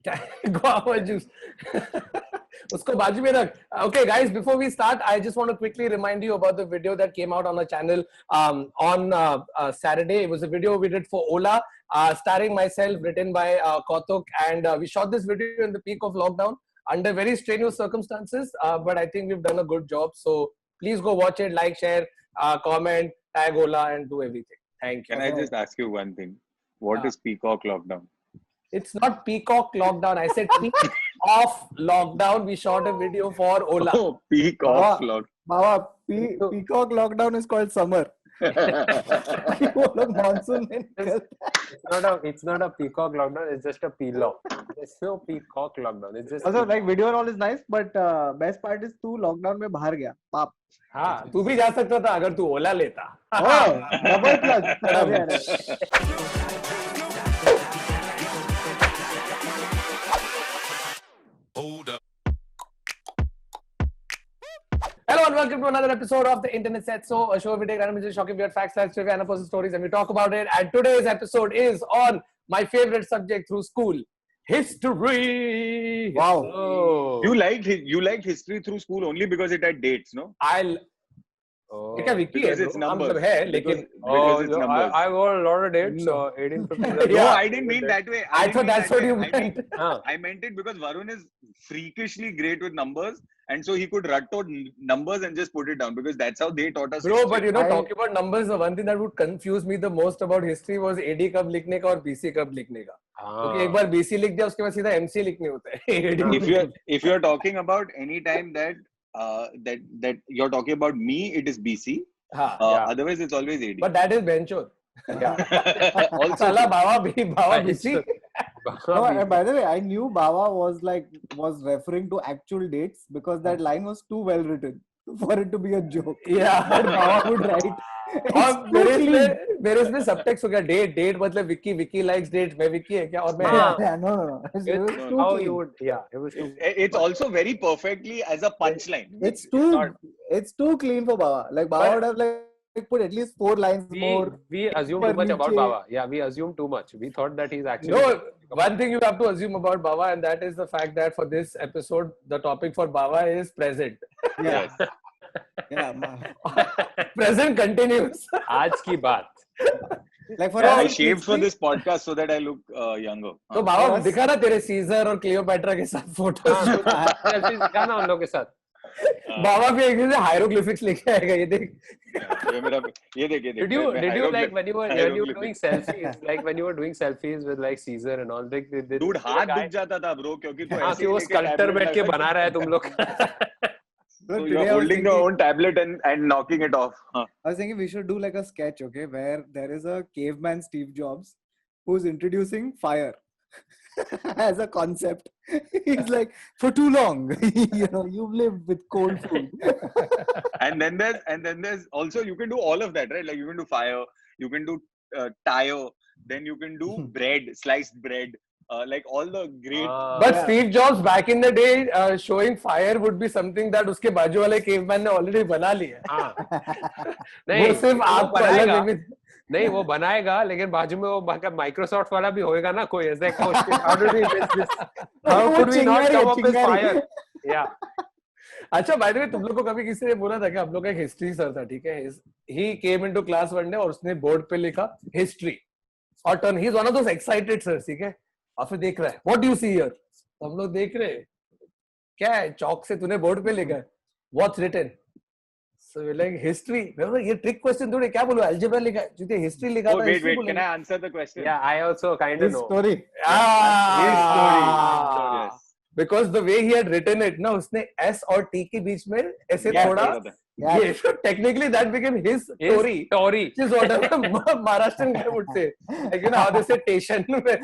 guava juice. Usko baaju mein rakh. Okay, guys, before we start, I just want to quickly remind you about the video that came out on our channel on Saturday. It was a video we did for Ola, starring myself, written by Kautuk, and we shot this video in the peak of lockdown under very strenuous circumstances, but I think we've done a good job. So please go watch it, like, share, comment, tag Ola, and do everything. Thank you. Can I just ask you one thing? What is Peacock Lockdown? It's not Peacock Lockdown. I said peak of lockdown. We shot a video for Ola. Oh, Peacock Lockdown. Baba, Peacock Lockdown is called summer. वो लोग monsoon में निकलते It's not a peacock lockdown. It's just a peacock. There's no peacock lockdown. It's just. Also, like video and all is nice, but best part is तू lockdown में बाहर गया. पाप. हाँ, तू भी जा सकता था अगर तू ओला लेता. Oh, double plug. Hello and welcome to another episode of the Internet Said So, a show where we take random images, shocking weird facts, facts, trivia, and personal stories, and we talk about it. And today's episode is on my favorite subject through school, history. Wow. Oh. You liked history through school only because it had dates, no? Oh. क्या Vicky Because है it's तो? numbers. मतलब है लेकिन Because it's numbers. I got a lot of dates. No. 1850. No, Yeah. I didn't mean that way. I didn't thought mean that's that what way. you I meant. mean- I meant it because Varun is freakishly great with numbers, and so he could rut out numbers and just put it down because that's how they taught us. Bro, history. but you know, talking about numbers, the one thing that would confuse me the most about history was AD कब लिखने का और BC कब लिखने का. क्योंकि एक बार BC लिख दिया उसके बाद सीधा MC लिखने होता है. if you're talking about any time that that you're talking about me, it is BC. हाँ. Otherwise, it's always AD. But that is bencho. Also, साला बाबा BC. No, and by the way, I knew Baba was referring to actual dates because that line was too well written for it to be a joke. Yeah. But Baba would write. और मेरे इसमें subtext हो गया date मतलब Vicky likes date मैं विकी है क्या और मैं No. It was too How clean. you would? Yeah, it was too. it's also very perfectly as a punchline. It's too clean for Baba. Like Baba would have like put at least 4 lines more. We assume too much about Baba. Yeah, we assume too much. We thought that he's actually. No, one thing you have to assume about Baba, and that is the fact that for this episode, the topic for Baba is present. Yeah. Yes. Yeah. Present continues. आज की बात. Like for I us, shaved for this podcast so that I look younger. तो बाबा दिखा ना तेरे scissor और Cleopatra के साथ फोटोज. क्या ना उन लोगों के साथ. बाबा भी एक दिन से हायरोग्लिफिक्स लिखे आएगा ये देख. ये देख. Did you like when you were doing selfies, like when you were doing selfies with like Caesar and all, they Dude, हाथ दुख जाता था bro क्योंकि तू हाँ ऐसे कि वो स्कल्पटर बैठ के बना रहा है तुम लोग. So you're holding your own tablet and knocking it off. I was thinking we should do like a sketch, okay, where there is a caveman Steve Jobs who's introducing fire as a concept. He's like, for too long, you've lived with cold food. and then there's also you can do all of that, right? Like you can do fire, you can do tire, then you can do bread, sliced bread. Like all the great. But yeah. Steve Jobs back in the day showing fire would be something that उसके बाजू वाले caveman ने already बना लिया. नहीं वो सिर्फ आप बनाएगा. नहीं वो बनाएगा लेकिन बाजू में वो Microsoft वाला भी होएगा ना कोई ऐसे. How could we not come up with fire? Yeah. अच्छा by the way तुम लोग को कभी किसी ने बोला था कि हम लोग का एक हिस्ट्री सर था ठीक है. He came into class one day और उसने बोर्ड पे लिखा history और turn he's one of those excited sir ठीक है. और फिर देख रहा है what do you see here तो हम लोग देख रहे हैं क्या है चौक से तूने बोर्ड पे लिखा है what's written so we're like history ये trick question थोड़े क्या बोलूं algebra लिखा है तुझे history लिखा था wait can I answer the question? Yeah, I also kind of know. Story. His story. Yes. Because the way he had written it ना उसने S और T के बीच में ऐसे थोड़ा Yeah, so technically that became his story. Which is what Maharashtrian guy would say. Like, how they say station. No, but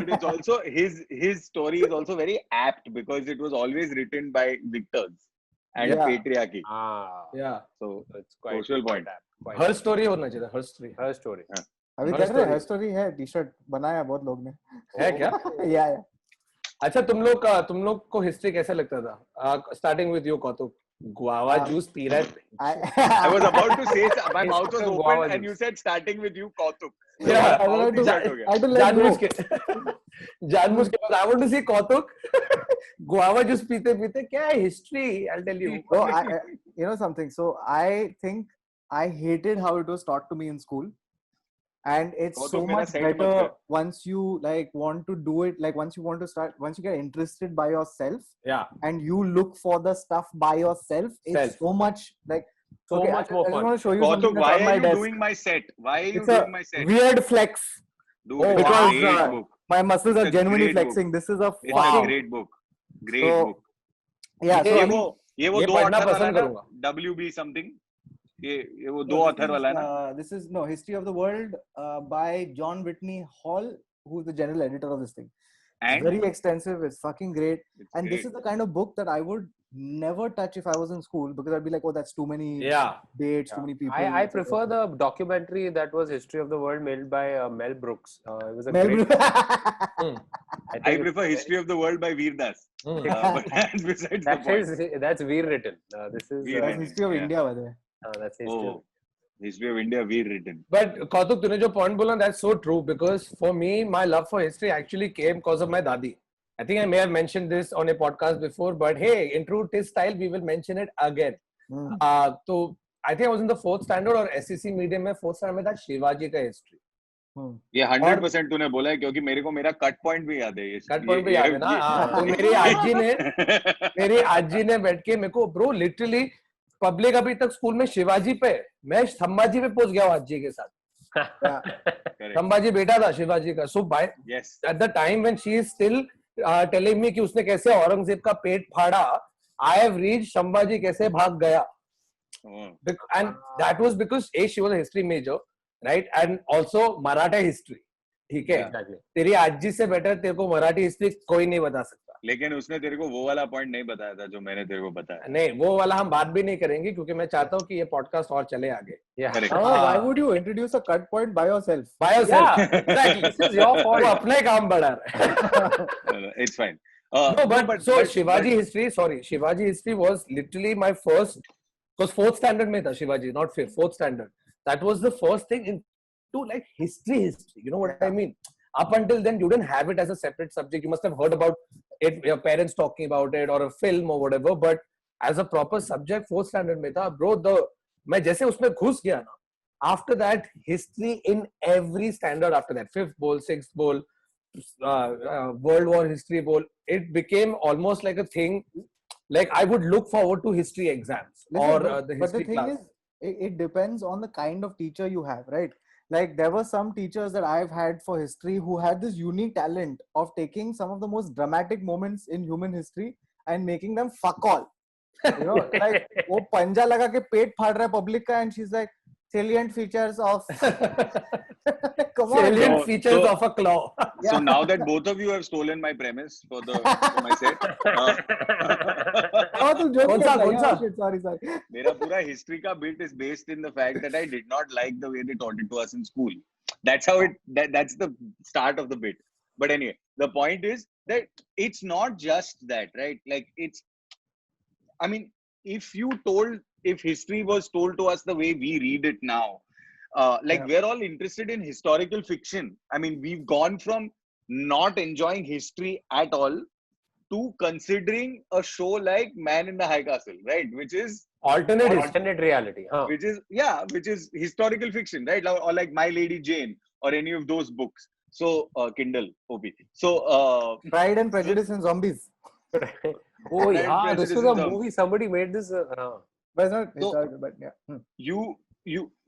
it's also his story is also very apt because it was always written by victors and patriarchy. Yeah. So it's quite social point. Her story होना चाहिए. Her story. अभी देख रहे हैं story है T-shirt बनाया बहुत लोग ने. है क्या? Yeah. अच्छा तुम लोग को हिस्ट्री कैसा लगता था? Starting with you, Kautuk. Guava juice P रहा है. I was about to say, my mouth was Guava open and juice. you said starting with you, Kautuk. Yeah, I Mouth had he to- shut हो गया. I had to let जानबूझ go. के जानबूझ के I want to see Kautuk guava juice पीते पीते क्या है history, I'll tell you. Oh, you know something. So I think I hated how it was taught to me in school, and it's वो तो so मेरा much set मत better कर. once you like want to do it. Like once you want to start, once you get interested by yourself, Yeah, and you look for the stuff by yourself. It's Self. so much like. So Okay, much I more just fun. want to show you something Kautuk, that's why on are my you desk. doing my set? Why are you It's a doing my set? weird flex. Dude, Oh, it's because, a great uh, book. My muscles It's are a genuinely great book. flexing. This is a It's fucking a great book. Great So, book. yeah. So ये I mean, ये वो ये दो पढ़ना author वाला पसंद है ना? करूंगा. WB something. ये वो so दो author वाला है ना? this is no History of the World by John Whitney Hall, who's the general editor of this thing. It's And very extensive. It's fucking great. it's And great. this is the kind of book that I would never touch if I was in school, because I'd be like, oh, that's too many Yeah, dates, too many people. I etc. prefer the documentary that was History of the World made by Mel Brooks. It was a Mel great. Brooks. Hmm. I I think prefer History of the World by Veer Das. Hmm. But that's besides the that point. is that's Veer written. This is Veer That's written. History of Yeah. India, by the way. that's history. Oh, History of India, Veer written. But Kautuk, तूने जो point बोला, that's so true, because for me, my love for history actually came because of my dadi. I think I may have mentioned this on a podcast before, but hey, in true Tis style, we will mention it again. Hmm. So I think I was in the 4th standard और SEC medium में 4th standard में था शिवाजी का history. Hmm. ये 100% तूने बोला है क्योंकि मेरे को मेरा कट पॉइंट भी याद है. Cut point पे याद है ना? हाँ, तो मेरी आजी ने बैठ के मेरे को bro literally पब्लिक अभी तक स्कूल में शिवाजी पे है. मैं संभाजी पे पहुंच गया हूँ आजी के साथ. Yeah. Correct. संभाजी बेटा था शिवाजी का. So by Yes. at the time when she is still telling me कि उसने कैसे औरंगजेब का पेट फाड़ा, I have reached संभाजी कैसे भाग गया. Oh. And that was because she was a history major, right? And also Maratha history. ठीक है. Exactly. तेरी आजी से बेटर तेरे को मराठी हिस्ट्री कोई नहीं बता सकता. लेकिन उसने तेरे को वो वाला पॉइंट नहीं बताया था जो मैंने तेरे को बताया. नहीं, वो वाला हम बात भी नहीं करेंगे क्योंकि मैं चाहता हूँ कि ये पॉडकास्ट और चले आगे. Yeah. Correct. Oh, why would you introduce a cut point by yourself? By yourself. Yeah. Exactly. This is your fault. वो अपना ही काम बढ़ा रहा है. It's fine. No, but Shivaji history, sorry, Shivaji history was literally my first, because 4th standard mein tha Shivaji, not 5th, 4th standard. That was the first thing into like history. You know what I mean? Up until then, you didn't have it as a separate subject. You must have heard about it, your parents talking about it, or a film or whatever. But as a proper subject, 4th standard mein tha, bro. मैं जैसे उसमें घुस गया ना. After that, history in every standard after that, 5th bowl, 6th bowl, World War history bowl, it became almost like a thing. Like I would look forward to history exams Listen, or but the the history thing class. is, it depends on the kind of teacher you have, right? Like there were some teachers that I've had for history who had this unique talent of taking some of the most dramatic moments in human history and making them fuck all. You know, like वो पंजा लगा के पेट फाड़ रहा है public का, and she's like salient features of. Come on. Salient So- features so- of a claw. So now that both of you have stolen my premise for my set, Oh, तू joke कौन कर सा, रहा है? कौन सा? Oh, shit, sorry. मेरा पूरा history का bit is based in the fact that I did not like the way they taught it to us in school. That's how that's the start of the bit. But anyway, the point is that it's not just that, right? Like I mean, if history was told to us the way we read it now, we're all interested in historical fiction. I mean, we've gone from not enjoying history at all to considering a show like Man in the High Castle, right? Which is Alternate history. Alternate reality. Huh. which is historical fiction, right? Or like My Lady Jane or any of those books. So Kindle, OP. So Pride and Prejudice and Zombies. Oh Pride and yeah, this Prejudice was a is a- movie. Somebody made this. But it's not So- historical, but yeah. you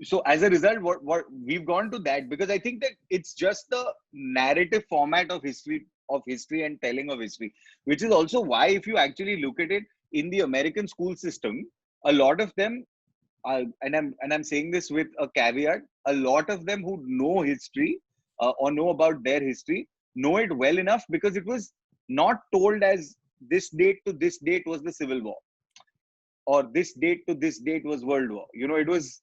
so as a result what we've gone to that because I think that it's just the narrative format of history and telling of history, which is also why if you actually look at it in the American school system, a lot of them and I'm saying this with a caveat, a lot of them who know history or know about their history know it well enough because it was not told as this date to this date was the Civil War or this date to this date was World War. You know, it was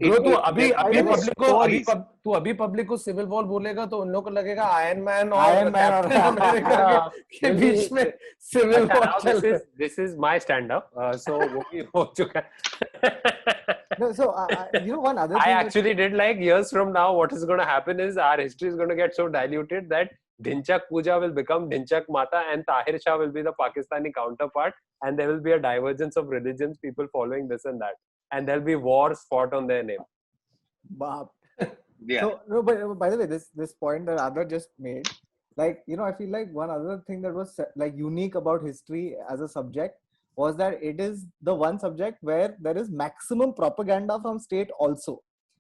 Bro, तू अभी there अभी were public को stories. तू अभी public को civil war बोलेगा तो उन लोगों को लगेगा आयरन मैन और Iron Man और- कैप्टन अमेरिका Yeah, के maybe- बीच में सिविल अच्छा, वॉर now चल रहा है. this is my stand up. So वो भी हो चुका है. No, so you know one other I thing. that- actually did like years from now. What is going to happen is our history is going to get so diluted that Dhinchak Puja will become Dhinchak Mata, and Tahir Shah will be the Pakistani counterpart, and there will be a divergence of religions, people following this and that, and there'll be wars fought on their name. Bap. Yeah. So no, but by the way, this point that Adarsh just made, like I feel like one other thing that was like unique about history as a subject was that it is the one subject where there is maximum propaganda from state also.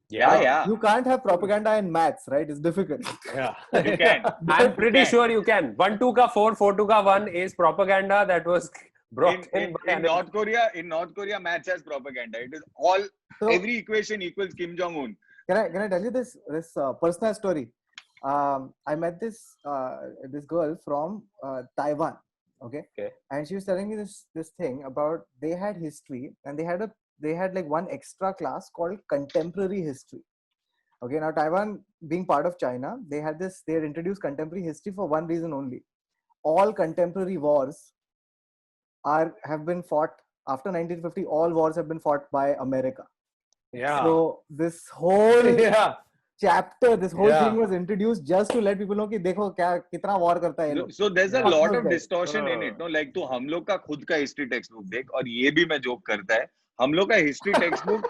Yeah. You can't have propaganda in maths, right? It's difficult. Yeah. You can. I'm pretty can. sure you can. 1 2 ka 4, 4 2 ka 1 is propaganda that was brought In by North Korea, maths has propaganda. It is all So every equation equals Kim Jong Un. can I tell you this personal story? I met this girl from Taiwan. Okay, and she was telling me this thing about they had history and they had like one extra class called contemporary history. Okay, now Taiwan being part of China, they had introduced contemporary history for one reason only. All contemporary wars have been fought after 1950. All wars have been fought by America. Yeah. So this whole Yeah. chapter, this whole Yeah. thing was introduced just to let people know कि देखो क्या कितना war करता है ये लोग. So there's a Yeah. lot of Okay. distortion in it. No, like तो हम लोग का खुद का हिस्ट्री टेक्स्ट बुक देख, और ये भी मैं जोक करता है, हम लोग का हिस्ट्री टेक्स्ट बुक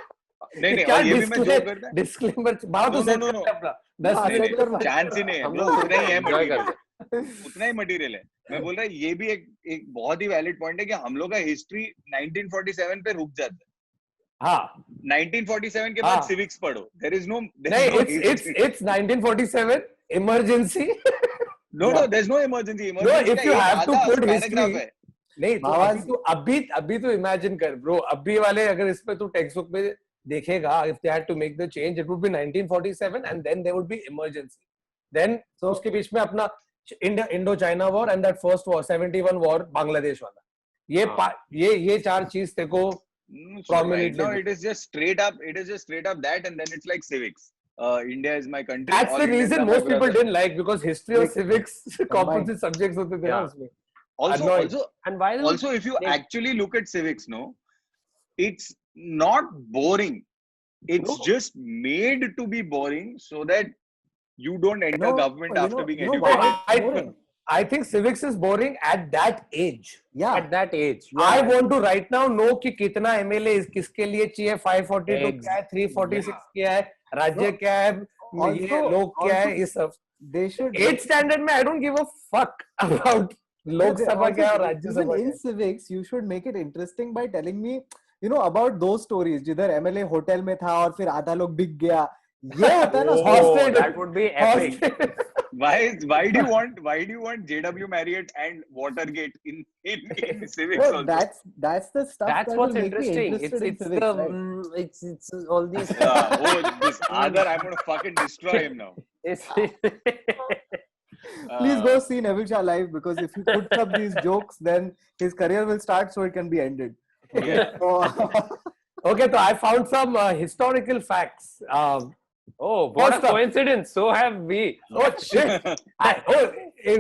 नहीं क्या और ये भी मैं जोक करता है. डिस्क्लेमर बाहर तो No, सेट no, कर no. ले अपना 10 हाँ, मिनट set कर भाई. चांस ही नहीं है हम bro, लोग उतना ही है enjoy मटेरियल, करते उतना ही मटेरियल है. मैं बोल रहा है ये भी एक बहुत ही वैलिड पॉइंट है कि हम लोग का हिस्ट्री 1947 पे रुक जाता है. हाँ 1947 के हाँ. बाद सिविक्स पढ़ो. There is no नहीं it's 1947 emergency. no, there's no emergency. No, if का you एक have to आधा put paragraph history- है. नहीं तो अभी तो इमेजिन कर ब्रो, अभी वाले अगर इस पे तू टेक्स्ट बुक में देखेगा, if they had to make the change it would be 1947 and then there would be emergency, then So उसके बीच में अपना Indo China war and that first war 71 war Bangladesh वाला, ये चार चीज तेरे को So right prominently now do. it is just straight up that, and then it's like civics. India is my country. that's all the Indians reason are my most people brother. didn't like because history और Like, civics combined. composite subjects होते थे ना Yeah. उसमें. Also, annoying. And while also, if you Yes. actually look at civics, no, it's not boring. It's No. just made to be boring so that you don't enter No, government after being why educated. it's boring? I think civics is boring at that age. Yeah. at that age, I want to right now know कि कितना MLA किसके लिए चाहिए, 542 क्या है, 346 क्या है, राज्य No. क्या है, ये Also- लोग क्या है, also- ये सब. They should 8th standard में I don't give a fuck about Lok Sabha क्या है और राज्यसभा even क्या in है. civics you should make it interesting by telling me about those stories जिधर MLA होटल में था और फिर आधा लोग बिक गया, ये होता है ना Oh, Hosted. that would be epic. Hosted. Why do you want JW Marriott and Watergate in civics No, also? that's the stuff That's that what's will make me interesting. interested in It's civics, the right? it's all these. This other, I'm gonna fucking destroy him now. Please go see Neville Shah live because if he puts up these jokes, then his career will start so it can be ended. Yeah. So, Okay, so I found some historical facts. Oh, what First a up. coincidence! So have we. Oh shit!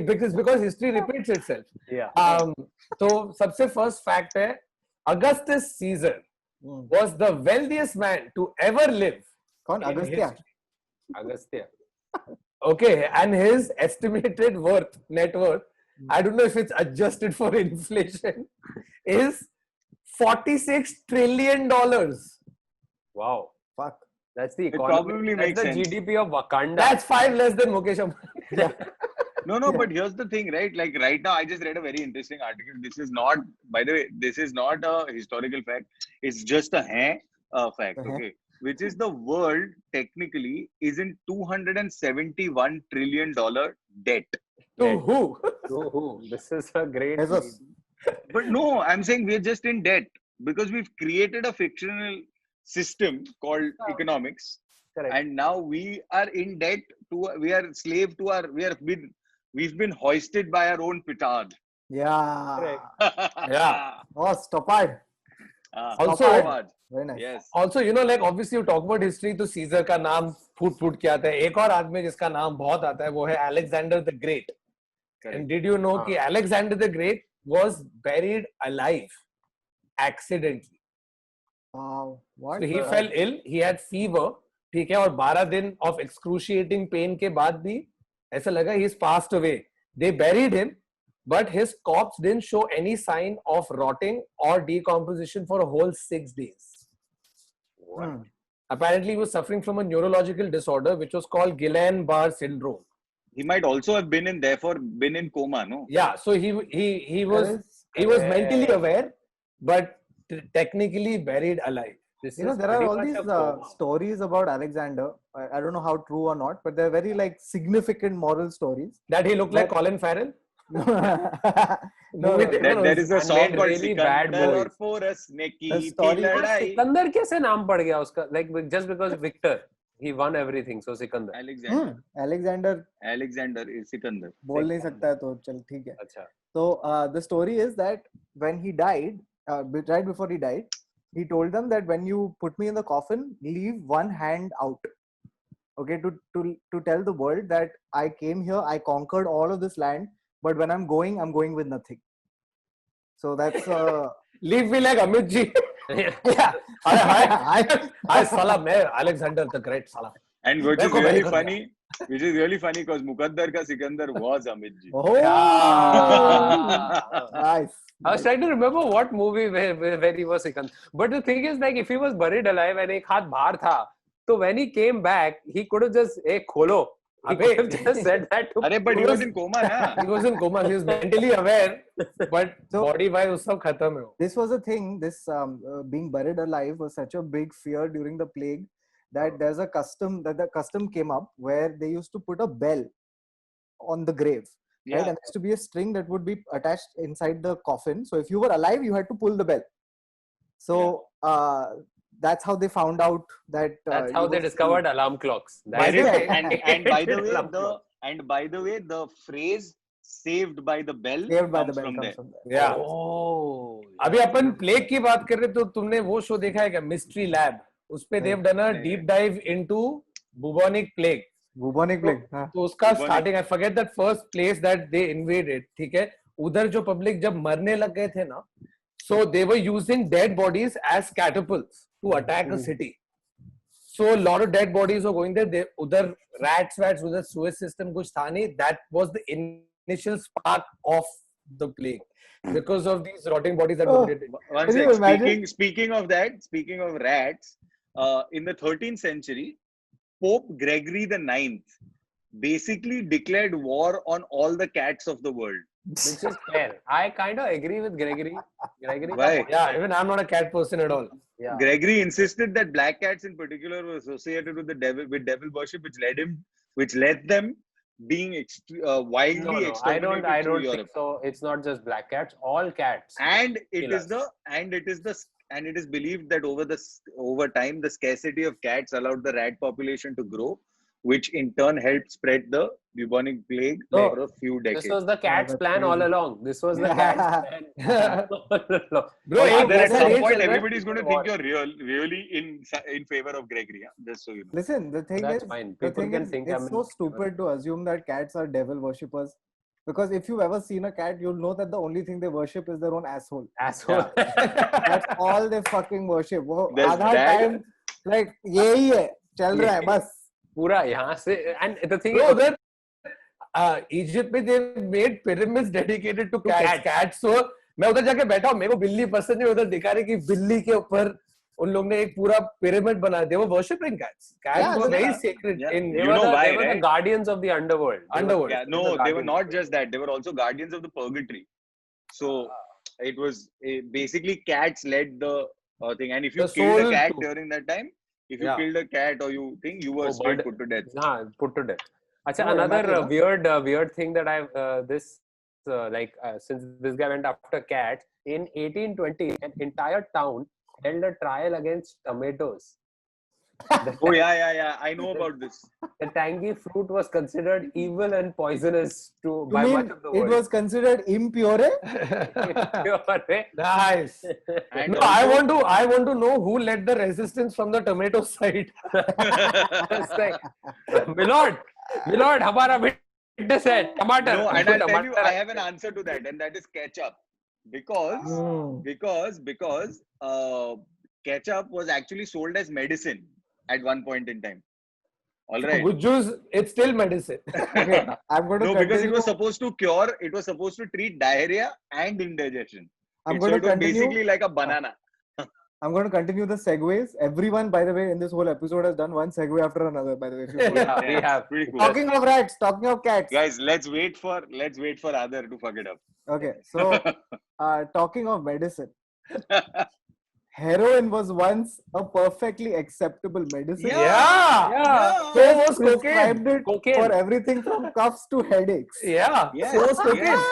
Because history repeats itself. Yeah. तो सबसे first fact है, Augustus Caesar was the wealthiest man to ever live. कौन in Agastya? history. Agastya. Okay, and his estimated net worth, I don't know if it's adjusted for inflation, is $46 trillion. Wow. Fuck. That's the It economy. probably That's makes the sense. GDP of Wakanda. That's 5 less than Mukesh Ambani. No, but here's the thing, right? Like right now, I just read a very interesting article. This is not, by the way, this is not a historical fact. It's just a fact, okay? Which is the world technically is in $271 trillion debt. To who? Oh, this is a great. Jesus. But no, I'm saying we're just in debt because we've created a fictional system called economics, Correct. and now we are in debt we are slave to our, we've been hoisted by our own petard. Yeah. Correct. Yeah. Oh, stop it. Also- Awaaz. Very nice. Yes. Also, you know, like obviously you talk about history, तो scissor का नाम फूट फूट के आता है. एक और आदमी जिसका नाम बहुत आता है वो है Alexander the Great. Correct. And did you know कि Alexander the Great was buried alive accidentally? Wow. What? So he fell ill. He had fever. ठीक है, और 12 दिन of excruciating pain के बाद भी ऐसा लगा he's passed away. They buried him, but his corpse didn't show any sign of rotting or decomposition for a whole 6 days. Hmm. Apparently, he was suffering from a neurological disorder which was called Guillain-Barre syndrome. He might also have been in coma, no? Yeah, so he was There is- mentally aware, but technically buried alive. This You know, is there are pretty all much these a coma. stories about Alexander. I don't know how true or not, but they're very like significant moral stories. That he looked like But- Colin Farrell. no, Movie no, there- There is a and song made called really bad Sikandar और boys. Porus ने की The थी story- लड़ाई. सिकंदर कैसे नाम पड़ गया उसका? Like just because Victor, he won everything, so Sikandar. Alexander. Alexander Alexander is Sikandar. बोल नहीं सकता है तो चल ठीक है. अच्छा. So the story is that when he died, right before he died, he told them that when you put me in the coffin, leave one hand out. Okay, to tell the world that I came here, I conquered all of this land, but when I'm going with nothing. So that's Leave me like Amit ji. yeah. Hi, Salah, मैं Alexander the Great, Salah. And which मेरे is को really very funny. Which is really funny because Mukaddar ka Sikandar was Amit ji. Oh, nice. I was trying to remember what movie where he was Sikandar. But the thing is, like, if he was buried alive and एक हाथ बाहर था, so when he came back, he could have just खोलो. He could have just said that to. अरे but he was in coma ना. He was in coma. He was mentally aware, but So- body wise वो सब खत्म है वो. This was a thing. This being buried alive was such a big fear during the plague that there's a custom that the custom came up where they used to put a bell on the grave. Right, Yeah. and there used to be a string that would be attached inside the coffin. So if you were alive, you had to pull the bell. So that's how they found out that. That's how they discovered alarm clocks. By the way, And by the way, Alarm clock. the phrase "saved by the bell" saved by the comes bell from comes there. from there. Yeah. Oh. अभी अपन plague की बात कर रहे तो तुमने वो show देखा है क्या, मिस्ट्री लैब? उस पे they've done a नहीं। deep dive into bubonic plague. Bubonic plague. हाँ. तो उसका Bubonic- starting, I forget that first place that they invaded, ठीक है, उधर जो पब्लिक जब मरने लग गए थे ना, so they were using dead bodies as catapults to attack a city. So lot of dead bodies were going there. उधर रैट्स उधर सुएज सिस्टम कुछ था नहीं. That was the initial spark of the plague because of these rotting bodies that Oh. were dead. One Can sec. you imagine? Speaking of rats, in the 13th century, Pope Gregory the Ninth basically declared war on all the cats of the world. Which is fair. I kind of agree with Gregory. Why? Yeah, even I'm not a cat person at all. Yeah. Gregory insisted that black cats in particular were associated with the devil, with devil worship, which led them being wildly No, exterminated I through don't Europe. think so. It's not just black cats. All cats. And it Kill is believed that over time the scarcity of cats allowed the rat population to grow, which in turn helped spread the bubonic plague Oh. for a few decades. This was the cat's that's plan all crazy. along. This was the cat's plan all along. Bro, Yeah, एक then at ऐसा some age point चल रहा है- everybody's going to think What? you're really in favor of Gregory, yeah? Just so you know. Listen, the thing That's is, fine. the People thing can is, think it's I'm so in- stupid to assume that cats are devil worshippers. Because if you've ever seen a cat, you'll know that the only thing they worship is their own asshole. Asshole. That's all they fucking worship. वो There's आधा that. time like यही है, चल रहा है बस. पूरा यहाँ से and the thing Bro, is, उधर Egypt में they made pyramids dedicated to cats. cats. So मैं उधर जाके बैठा हूँ, मेरे को बिल्ली पसंद है, उधर दिखा रहे कि बिल्ली के ऊपर उन लोग ने एक पूरा पिरामिड बना दिया. वो worshipping cats. Cats Yeah, were very yeah. sacred Yeah. in they You were know why, they were the right? guardians of the underworld. They were- Underworld. Yeah, no, the they were guardians. not just that. They were also guardians of the purgatory. So it was basically cats led the thing. And if you The killed a soul cat too. during that time, if you Yeah. killed a cat or you think you were Oh, straight but- put to death. हाँ, put to death. Achha, No, another imagine, weird thing that I've since this guy went after cats in 1820, an entire town held a trial against tomatoes. Oh yeah. I know about this. The tangy fruit was considered evil and poisonous You by mean much of the it world. was considered impure? Nice. And No, also, I want to know who led the resistance from the tomato side. It's like, Milord, हमारा witness है, टमाटर. no, and I'll tell you, टमाटर I have an answer to that, and that is ketchup. Because ketchup was actually sold as medicine at one point in time. All right. Good juice, it's still medicine. Okay, I'm going to No, continue. because it was supposed to cure, it was supposed to treat diarrhea and indigestion. I'm So going it to was continue. basically like a banana. I'm going to continue the segues. Everyone, by the way, in this whole episode has done one segue after another. By the way, if you follow. Yeah, we Yeah, have. pretty cool. Talking of rats, talking of cats. Guys, let's wait for Adar to fuck it up. Okay, so talking of medicine, heroin was once a perfectly acceptable medicine. Yeah. So was cocaine. Prescribed it Cocaine. for everything from coughs to headaches. Yeah. Yeah. So was cocaine. Yeah.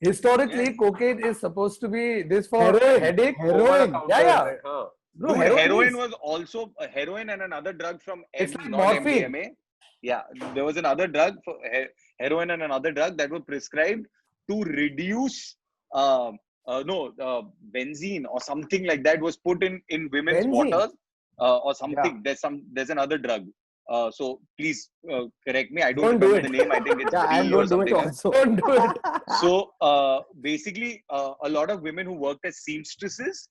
Historically, Yeah. cocaine is supposed to be this for Heroin. headache. Heroin. Yeah. Huh. Bro, Dude, heroin is- was also a heroin and another drug from It's like not morphine. MDMA. Yeah, there was another drug for heroin and another drug that were prescribed to reduce benzene or something like that was put in women's Benzene? water or something. There's another drug. So please correct me. I don't Don't do remember the it. name. I think it's Yeah, and Bree or don't do it something else. also. Don't do it. So basically, a lot of women who worked as seamstresses,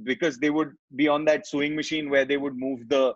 because they would be on that sewing machine where they would move the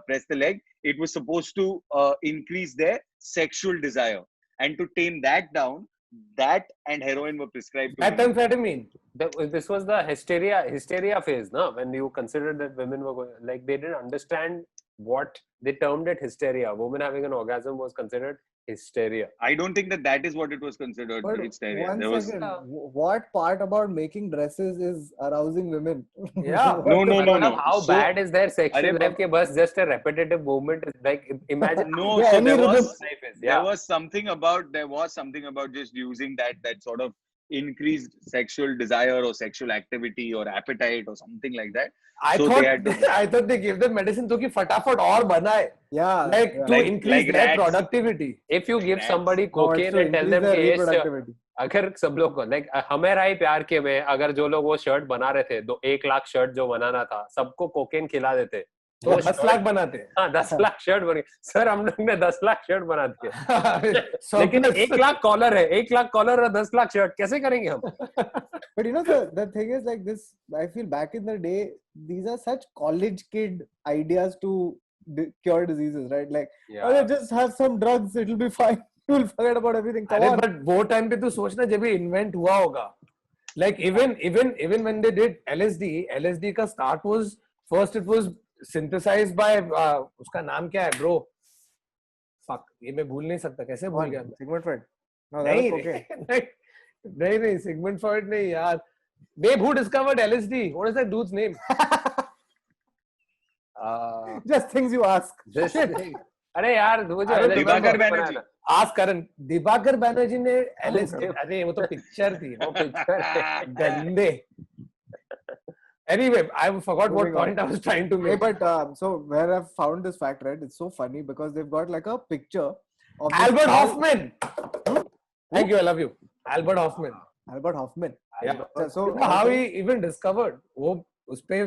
press the leg. It was supposed to increase their sexual desire, and to tame that down, that and heroin were prescribed to women. Methamphetamine. This was the hysteria phase, no? When you considered that women were going, like, they didn't understand what they termed it hysteria. Woman having an orgasm was considered hysteria. I don't think that is what it was considered. But Hysteria. one There was second, what part about making dresses is arousing women? Yeah. No. Matlab, how So- bad is their sexual Arey, life? Ke bas just a repetitive movement is like, imagine. no. Yeah, So any there rhythm. was Yeah. there was something about just using that sort of increased sexual desire or sexual activity or appetite or something like that. I So thought they had to- I thought they gave them medicine so कि फटाफट और बनाए. Yeah. Like yeah. to Like- increase like their rats. productivity. If you give Rats. somebody No, it's cocaine to and tell increase them their कि ये reproductivity. अगर सब लोग को लाइक हमें राय प्यार के में अगर जो लोग वो शर्ट बना रहे थे 1 लाख शर्ट जो बनाना था सबको कोकेन खिला देते तो 10 लाख बनाते हैं. हाँ 10 लाख शर्ट बन गए सर हम लोग ने 10 लाख शर्ट बना दिए लेकिन Surplus. 1 लाख कॉलर है 1 लाख कॉलर और 10 लाख शर्ट कैसे करेंगे हम But you know, the thing is like this, I feel back in the day, these are such college kid ideas to cure diseases, right? Like, oh, just have some drugs, it'll be fine. You'll forget about everything. Come अरे on. but वो time पे तू सोचना जब ये invent हुआ होगा. Like even when they did LSD का start was first it was synthesized by उसका नाम क्या है bro? Fuck ये मैं भूल नहीं सकता कैसे भूल गया मैं? Sigmund Freud. No, that नहीं was okay. नहीं Sigmund Freud नहीं यार. Babe, who discovered LSD? What is that dude's name? Just things you ask. अरे यार वो जो अरे LSD दिवाकर बनाया बैनर्जी। ना, Ask Karan. दिवाकर बैनर्जी ने LSD अरे वो तो पिक्चर थी. वो picture है। गंदे. Anyway, I forgot what Moving on. point I was trying to Hey, make. but so where I've found this fact, right? It's so funny because they've got like a picture of this Albert cow- Hoffman. Thank you, I love you. Albert Hoffman. Albert Hoffman. Yeah. So You know how he even discovered? वो उस पे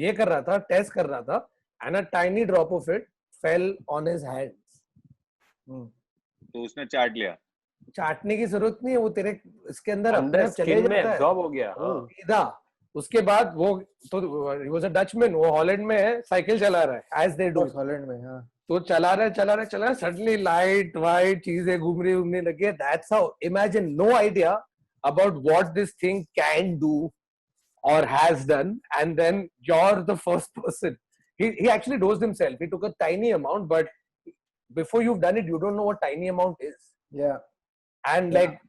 ये कर रहा था, test कर रहा था, and a tiny drop of it fell on his hands. तो उसने चाट लिया. चाटने की जरूरत नहीं है, वो तेरे इसके अंदर अपने अंदर आप चले स्किन में जाता है. एब्जॉर्ब हो गया हाँ। सीधा. उसके बाद वो तो he was a Dutchman, वो हॉलैंड में है, साइकिल चला रहा है, as they do. Holland में, हाँ. तो चला रहा सडनली लाइट वाइट चीजें घूमने लगे. That's how. Imagine, no idea about what this thing can do or has done, and then you're the first person. He actually dosed himself. He took a tiny amount, but before you've done it, you don't know what tiny amount is. Yeah. And like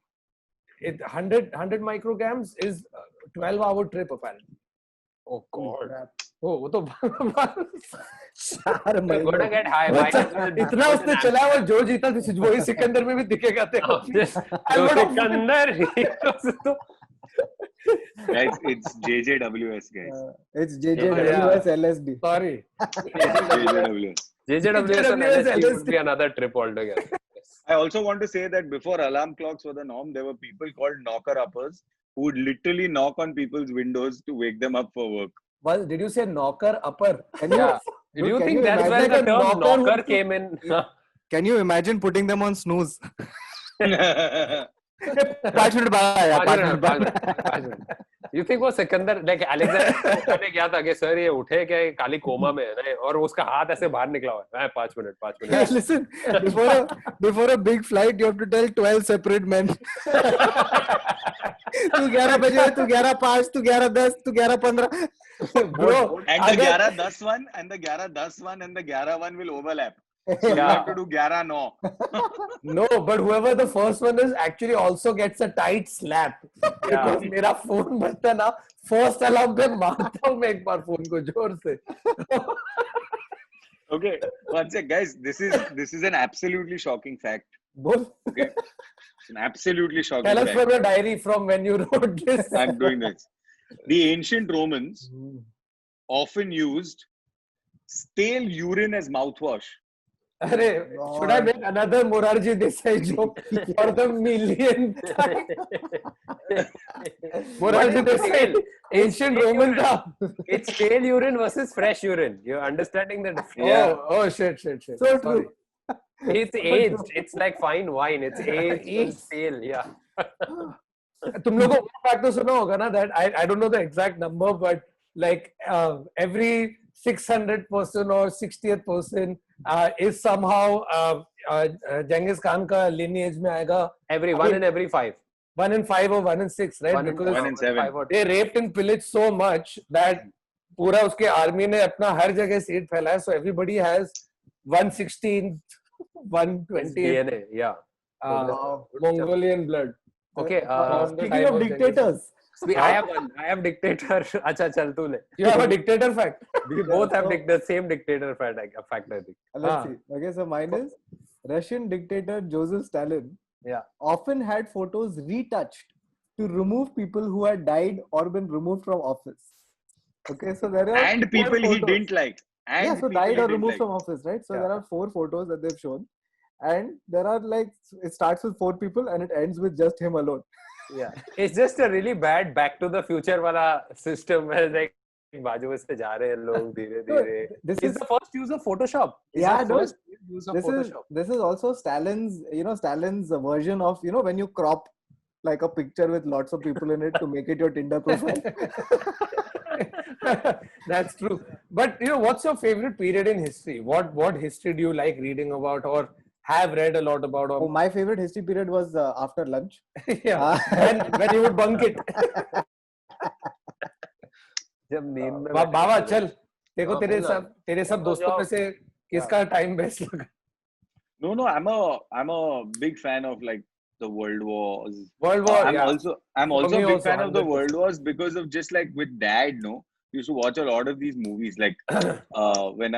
100 micrograms is a 12-hour trip apparently. Oh God. Oh, वो तो 4 We're महीने. gonna get high. Might as well- इतना उसने चला वो जो जीता वही सिकंदर में भी दिखेगा तेरे को. Just- Albert जो Hoffman. सिकंदर ही तो Guys, it's JJWS, guys. It's JJWS LSD. Sorry. JJWS. JJWS and JJWS LSD would be another trip altogether. Yes. I also want to say that before alarm clocks were the norm, there were people called knocker-uppers who would literally knock on people's windows to wake them up for work. Well, did you say knocker upper? Can you, Yeah. Do you Can think you that's where imagine the a term knocker knocker who- came in? can you imagine putting them on snooze? Yeah. 5 minute बाद आया, 5 minute बाद. 5 minute. You think वो Sikandar like Alexander ने क्या था कि sir ये उठे क्या ये काली कोमा में है ना और उसका हाथ ऐसे बाहर निकला हुआ है 5 minute 5 Yeah, minute listen, before a big flight, you have to tell 12 separate men. तू 11 बजे, तू 11:05, तू 11:10, तू 11:15. Bro, And the अगर- 11:10 one and the 11:10 one and the 11 one will overlap. So you Yeah. have to do 11:09. No, but whoever the first one is actually also gets a tight slap. Because मेरा phone बजता ना, first alarm पे मारता हूँ मैं एक बार phone को जोर से. Okay, one sec, guys. This is an absolutely shocking fact. बोल. Okay, it's an absolutely shocking Tell us fact. from your diary from when you wrote this. I'm doing this. The ancient Romans often used stale urine as mouthwash. अरे, should I make another Morarji Desai joke for the millionth time? Morarji Desai, ancient Roman था. It's stale urine versus fresh urine. You're understanding the difference. Yeah. Oh shit. So Sorry. true. It's aged. It's like fine wine. It's aged and stale. Yeah. तुम लोगों को fact तो सुना होगा ना that I don't know the exact number but like every 600th person or 60th person is somehow Genghis Khan का lineage में आएगा. Every 1 in every 5. 1 in 5 or 1 in 6, right? 1 in Because 1 in 7. 5 or they raped and pillaged so much that पूरा उसके army ने अपना हर जगह seat फैलाया. So everybody has 116, 120 DNA. Yeah. Mongolian blood. Okay. From the Speaking time of Genghis dictators, I have one. I have dictator. Acha, chal tu le. You have a dictator fact. We both have the same dictator fact. I think. let's see. Okay, so mine is Russian dictator Joseph Stalin. Yeah. Often had photos retouched to remove people who had died or been removed from office. Okay, so there are And 4 people he photos. didn't like. And Yeah, so people died he or didn't removed like. from office, right? So Yeah. there are 4 photos that they've shown, and there are like it starts with 4 people and it ends with just him alone. Yeah. It's just a really bad Back to the Future wala system where like बाजू से जा रहे हैं लोग धीरे No, धीरे. this It's is the first use of Photoshop. It's Yeah, the no, first use of this is Photoshop. this is also Stalin's Stalin's version of when you crop like a picture with lots of people in it to make it your Tinder profile. That's true. But what's your favorite period in history? What history do you like reading about or have read a lot about? Oh, Or my favorite history period was after lunch. yeah, when you would bunk it. जब नींद में बाबा चल देखो हाँ, तेरे बोलना। सब दोस्तों में से किसका टाइम बेस्ट लगा? No, I'm a big fan of like the World Wars. World War. I'm yeah. also a me big also, fan of the 100%. World Wars because of just like with Dad, no, we used to watch a lot of these movies. Like when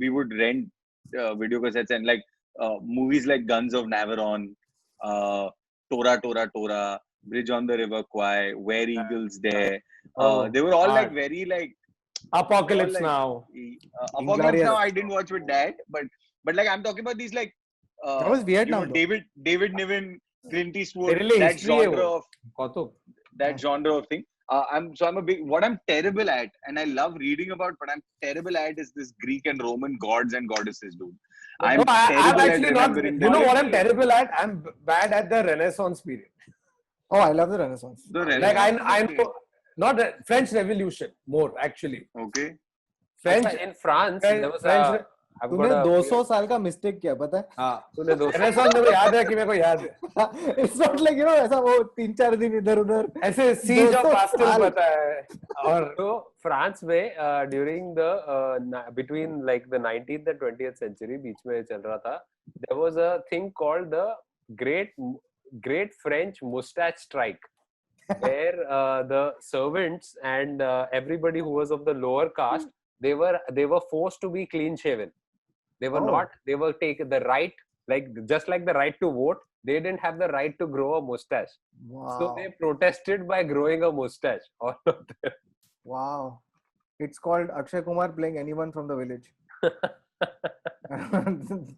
we would rent video cassettes and like movies like Guns of Navarone, Tora, Bridge on the River Kwai, Where Eagles Dare. Oh, They were all like hard. very like Apocalypse like- Now. Apocalypse Inglourious. Now. I didn't watch with Dad, but like I'm talking about these like That was Vietnam, though. David Niven, Clint Eastwood, तेरे लिए that history है genre वो। of कौतुक. that genre of thing. I'm a big what I'm terrible at, and I love reading about, but I'm terrible at is this Greek and Roman gods and goddesses, dude. I'm No, I'm terrible at actually not. remembering You know the what I'm terrible at? I'm bad at the Renaissance period. Oh, I love the Renaissance. The Like I Renaissance, know not the French Revolution more actually. okay. French. in France there was French. I've तूने got a 200 साल का mistake किया पता है? हाँ. तूने 200 Renaissance मेरे को याद है कि मेरे को याद है. It's not like ऐसा वो 3-4 दिन इधर उधर. ऐसे siege of 200 Bastille साल. पता है. और So France में during the between like the 19th and 20th century बीच में चल रहा था, there was a thing called the Great French Moustache Strike, where the servants and everybody who was of the lower caste they were forced to be clean shaven. They were Oh. not. They were taken the right, like just like the right to vote. they didn't have the right to grow a mustache. So Wow. they protested by growing a mustache. All of them. Wow. It's called Akshay Kumar playing anyone from the village.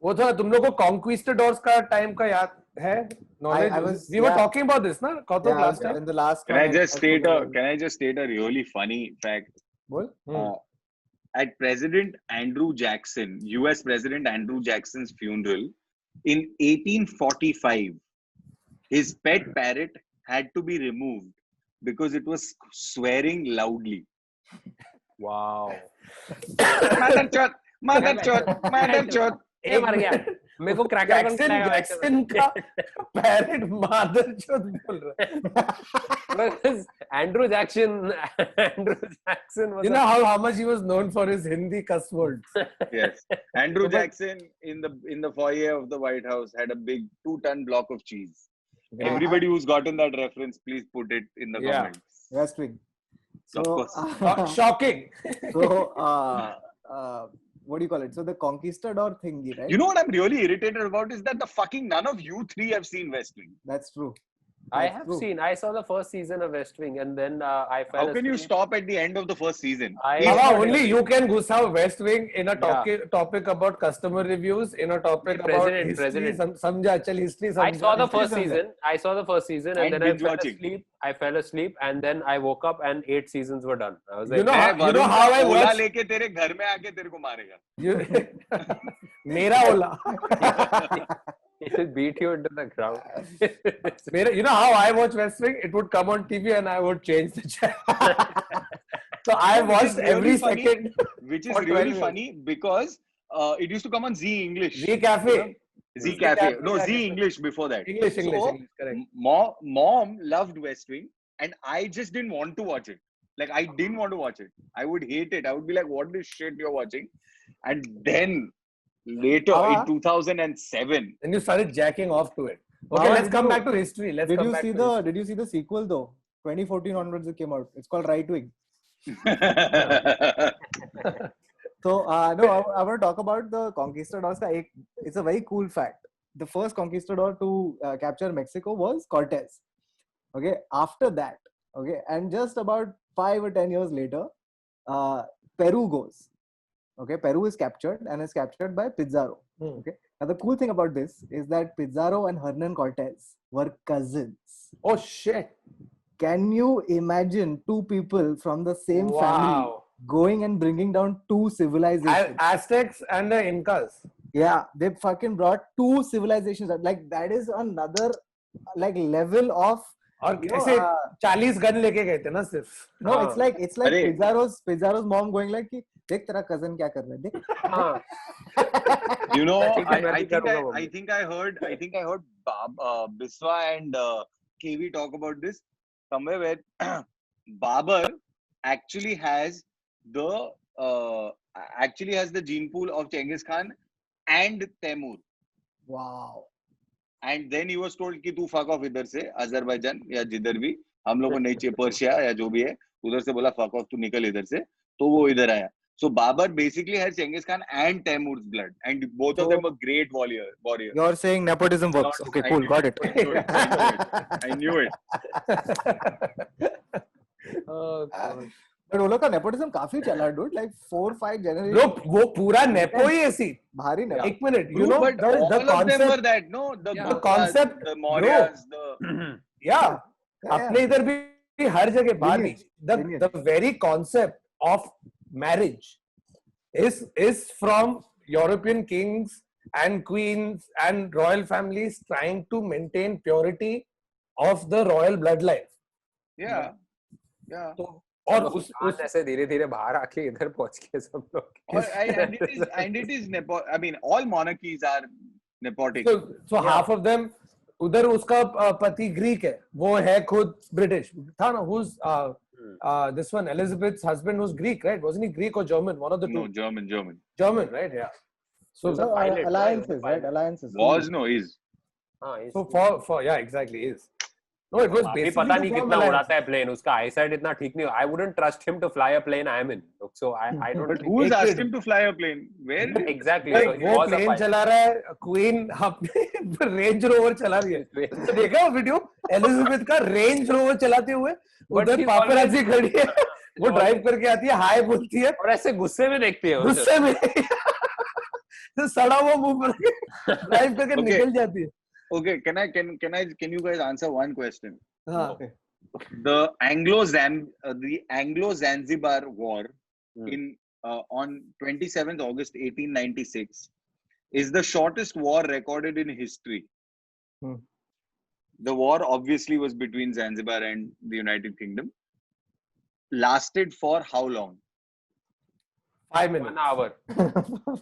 वो थोड़ा तुम लोग को conquistadors का time का याद है knowledge? I was- we were yeah. talking about this, na? Kautuk, Yeah, last time. in the last Can I one, just I state told a you. Can I just state a really funny fact? Bol? Uh, at President Andrew Jackson, U.S. President Andrew Jackson's funeral in 1845, his pet parrot had to be removed because it was swearing loudly. Wow. Mother chot, mother chot, mother chot. ए मर गया मेरे को cracker कौन Jackson का parrot motherchod बोल रहा है. Because Andrew Jackson was You know how much he was known for his Hindi cuss words. Yes, Andrew Jackson in the foyer of the White House had a big 2-ton block of cheese. Yeah. Everybody who's gotten that reference, please put it in the Yeah. comments. West Wing. So, Of course. Shocking. so what do you call it? So the conquistador thingy, right? You know what I'm really irritated about is that the fucking none of you three have seen West Wing. That's true. I That's have true. seen. I saw the first season of West Wing, and then I fell How can you asleep. stop at the end of the first season? I- It's Baba, not only happening. you can gusa West Wing in a topic about customer reviews, in a topic about history. President. Samjha, chal history I samjha. saw the History first samjha. season. I saw the first season, And and then I binge fell watching. asleep. I fell asleep, and then I woke up, and 8 seasons were done. I was like, You know मैं you know Varun how का I Ola watched लेके तेरे घर में आके तेरे को मारेगा. Mera Ola. it will beat you into the ground. You know how I watch West Wing? It would come on TV and I would change the channel. So I Which is watched really every funny. second. Which is For 12 really years. funny because it used to come on Z English. Z Cafe. Z Z Cafe. Cafe, No, yeah, Z yeah. English before that. English, So, correct. Mom loved West Wing, and I just didn't want to watch it. Like, I didn't want to watch it. I would hate it. I would be like, what is shit you're watching? And then later in 2007, And you started jacking off to it. Okay, Baba, let's did come you- back to history. Let's Did come you back see to the history. Did you see the sequel though? 2014 onwards it came out. It's called Right Wing. So no, I want to talk about the conquistadors. It's a very cool fact. The first conquistador to capture Mexico was Cortez. Okay, after that, okay, and just about 5 or 10 years later, Peru goes. Okay, Peru is captured and is captured by Pizarro. Okay, now the cool thing about this is that Pizarro and Hernan Cortez were cousins. Oh shit. Can you imagine two people from the same family Wow. going and bringing down two civilizations? Aztecs and the Incas. Yeah, they fucking brought two civilizations. Like that is another like level of और you know, ऐसे 40 gun लेके गए थे ना सिर्फ. no, it's like अरे. Pizarro's mom going like कि देख तेरा cousin क्या कर रहा है देख. हाँ. You know, I think I think I heard Biswa and KV talk about this somewhere where Babar actually has the gene pool of Genghis Khan and Temur. Wow. And then he was told कि तू fuck off इधर से Azerbaijan या जिधर भी हम लोग को नहीं चाहिए पर्शिया या जो भी है उधर से बोला fuck off तू निकल इधर से तो वो इधर आया. So Babar basically has Genghis Khan and Temur's blood, and both of them were great warriors. You're saying nepotism works. Not- Okay, I cool, knew got it. I knew it. Oh, God. But वो लोग का nepotism काफी चला dude. Like 4-5 generations. Look, वो पूरा nepo ही ऐसी. भारी nepo. एक minute, you Bro, know but the all of them concept. were that. No, the Yeah. Guptas, Concept, the Mauryas, the Yeah, अपने इधर भी हर जगह बाहर भी. Lineage. The very concept of marriage is from European kings and queens and royal families trying to maintain purity of the royal bloodline. yeah. तो और उस ऐसे धीरे-धीरे बाहर आके इधर पहुंच के सब लोग. And it is nepo. I mean, all monarchies are nepotic. so half of them उधर उसका पति ग्रीक है, वो है खुद ब्रिटिश था ना. Who's this one Elizabeth's husband was Greek, right? Wasn't he Greek or German? One of the No, two. German. Right? Yeah. So So, pilot, alliances, right? right? Alliances. Was no is. so for yeah, exactly is. No, it was अभी basically पता the नहीं Form कितना Alliance. उड़ाता है plane, उसका eyesight इतना ठीक नहीं. I wouldn't trust him to fly a plane I am in. So I don't But think. who's एक asked minute. him to fly a plane? Where? Exactly. भाई So he वो was a plane pilot. चला रहा है, queen अपने range rover चला रही है. तो देखा वो वीडियो एलिजाबेथ का रेंज रोवर चलाते हुए, But उधर she's पापराजी always- खड़ी है, वो she's ड्राइव always- करके आती है, हाय बोलती है, और ऐसे गुस्से में देखती है उसे. गुस्से में तो सड़ा हुआ मुंह पर ड्राइव करके Okay. निकल जाती है. Okay, can you guys answer one question? हाँ. The Anglo Zanzibar War in on 27th August 1896 is the shortest war recorded in history. Hmm. The war obviously was between Zanzibar and the United Kingdom. Lasted for how long? 5 minutes. 1 hour.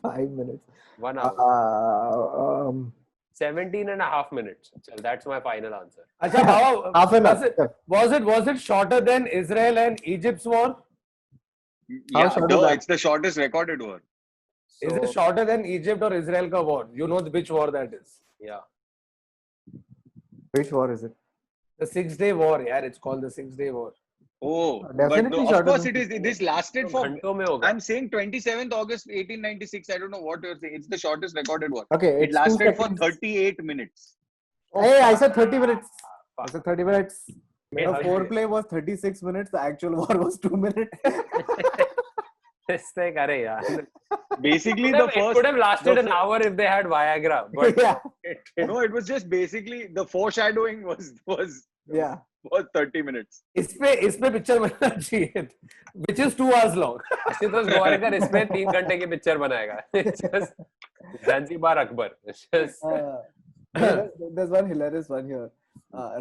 5 minutes. 1 hour. 17 17 and a half minutes. Chal, that's my final answer. अच्छा बाबा, Half an hour. was it shorter than Israel and Egypt's war? How Yeah, short is that? it's the shortest recorded war. Is So, it shorter than Egypt or Israel ka war? You know which war that is? yeah. Which war is it? The 6-day war, yeah. It's called the 6-day war. Oh, Definitely but no, of shorter course than it is. This lasted for. घंटों में होगा. I'm saying 27th August 1896. I don't know what you're saying. It's the shortest recorded war. Okay, It it's 2 lasted for seconds. 38 minutes. Hey, I said 30 minutes. I said 30 minutes. The Maybe. foreplay was 36 minutes. The actual war was 2 minutes. इससे करे यार. Basically, It could have lasted the an hour if they had Viagra. But yeah. No, it was just basically the foreshadowing was Yeah. 30 minutes. इसपे picture बनना चाहिए, which is 2 hours long. Ashutosh Gowariker इसमें 3 घंटे की picture बनाएगा. It's just Zanzibar Akbar. It's just There's one hilarious one here.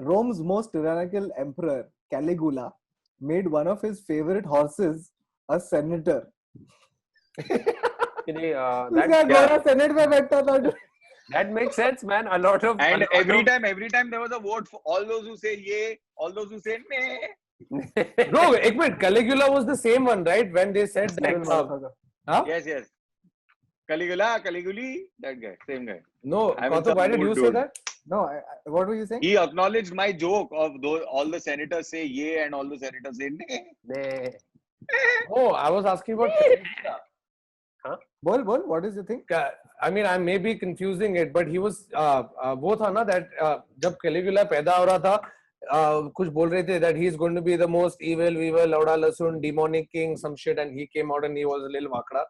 Rome's most tyrannical emperor, Caligula, made one of his favorite horses a senator. actually, उसका घोड़ा senate में बैठता था. that makes sense, man. A lot of And every time there was a vote for all those who say yay, all those who say nay. Bro, एक minute, Caligula was the same one, right? When they said that. Huh? Yes. Caligula, Caliguli, that guy, same guy. No, I mean, Kautup, why some did you old say dude. that? No, what were you saying? He acknowledged my joke of those all the senators say yay and all the senators say nay. Nah. Oh, I was asking about Caligula. Bol, what is the thing? I mean, I may be confusing it, but he was वो था ना that जब Caligula पैदा हो रहा था, कुछ बोल रहे थे that he is going to be the most evil, Lauda Lasun, demonic king, some shit, and he came out and he was a little vakra.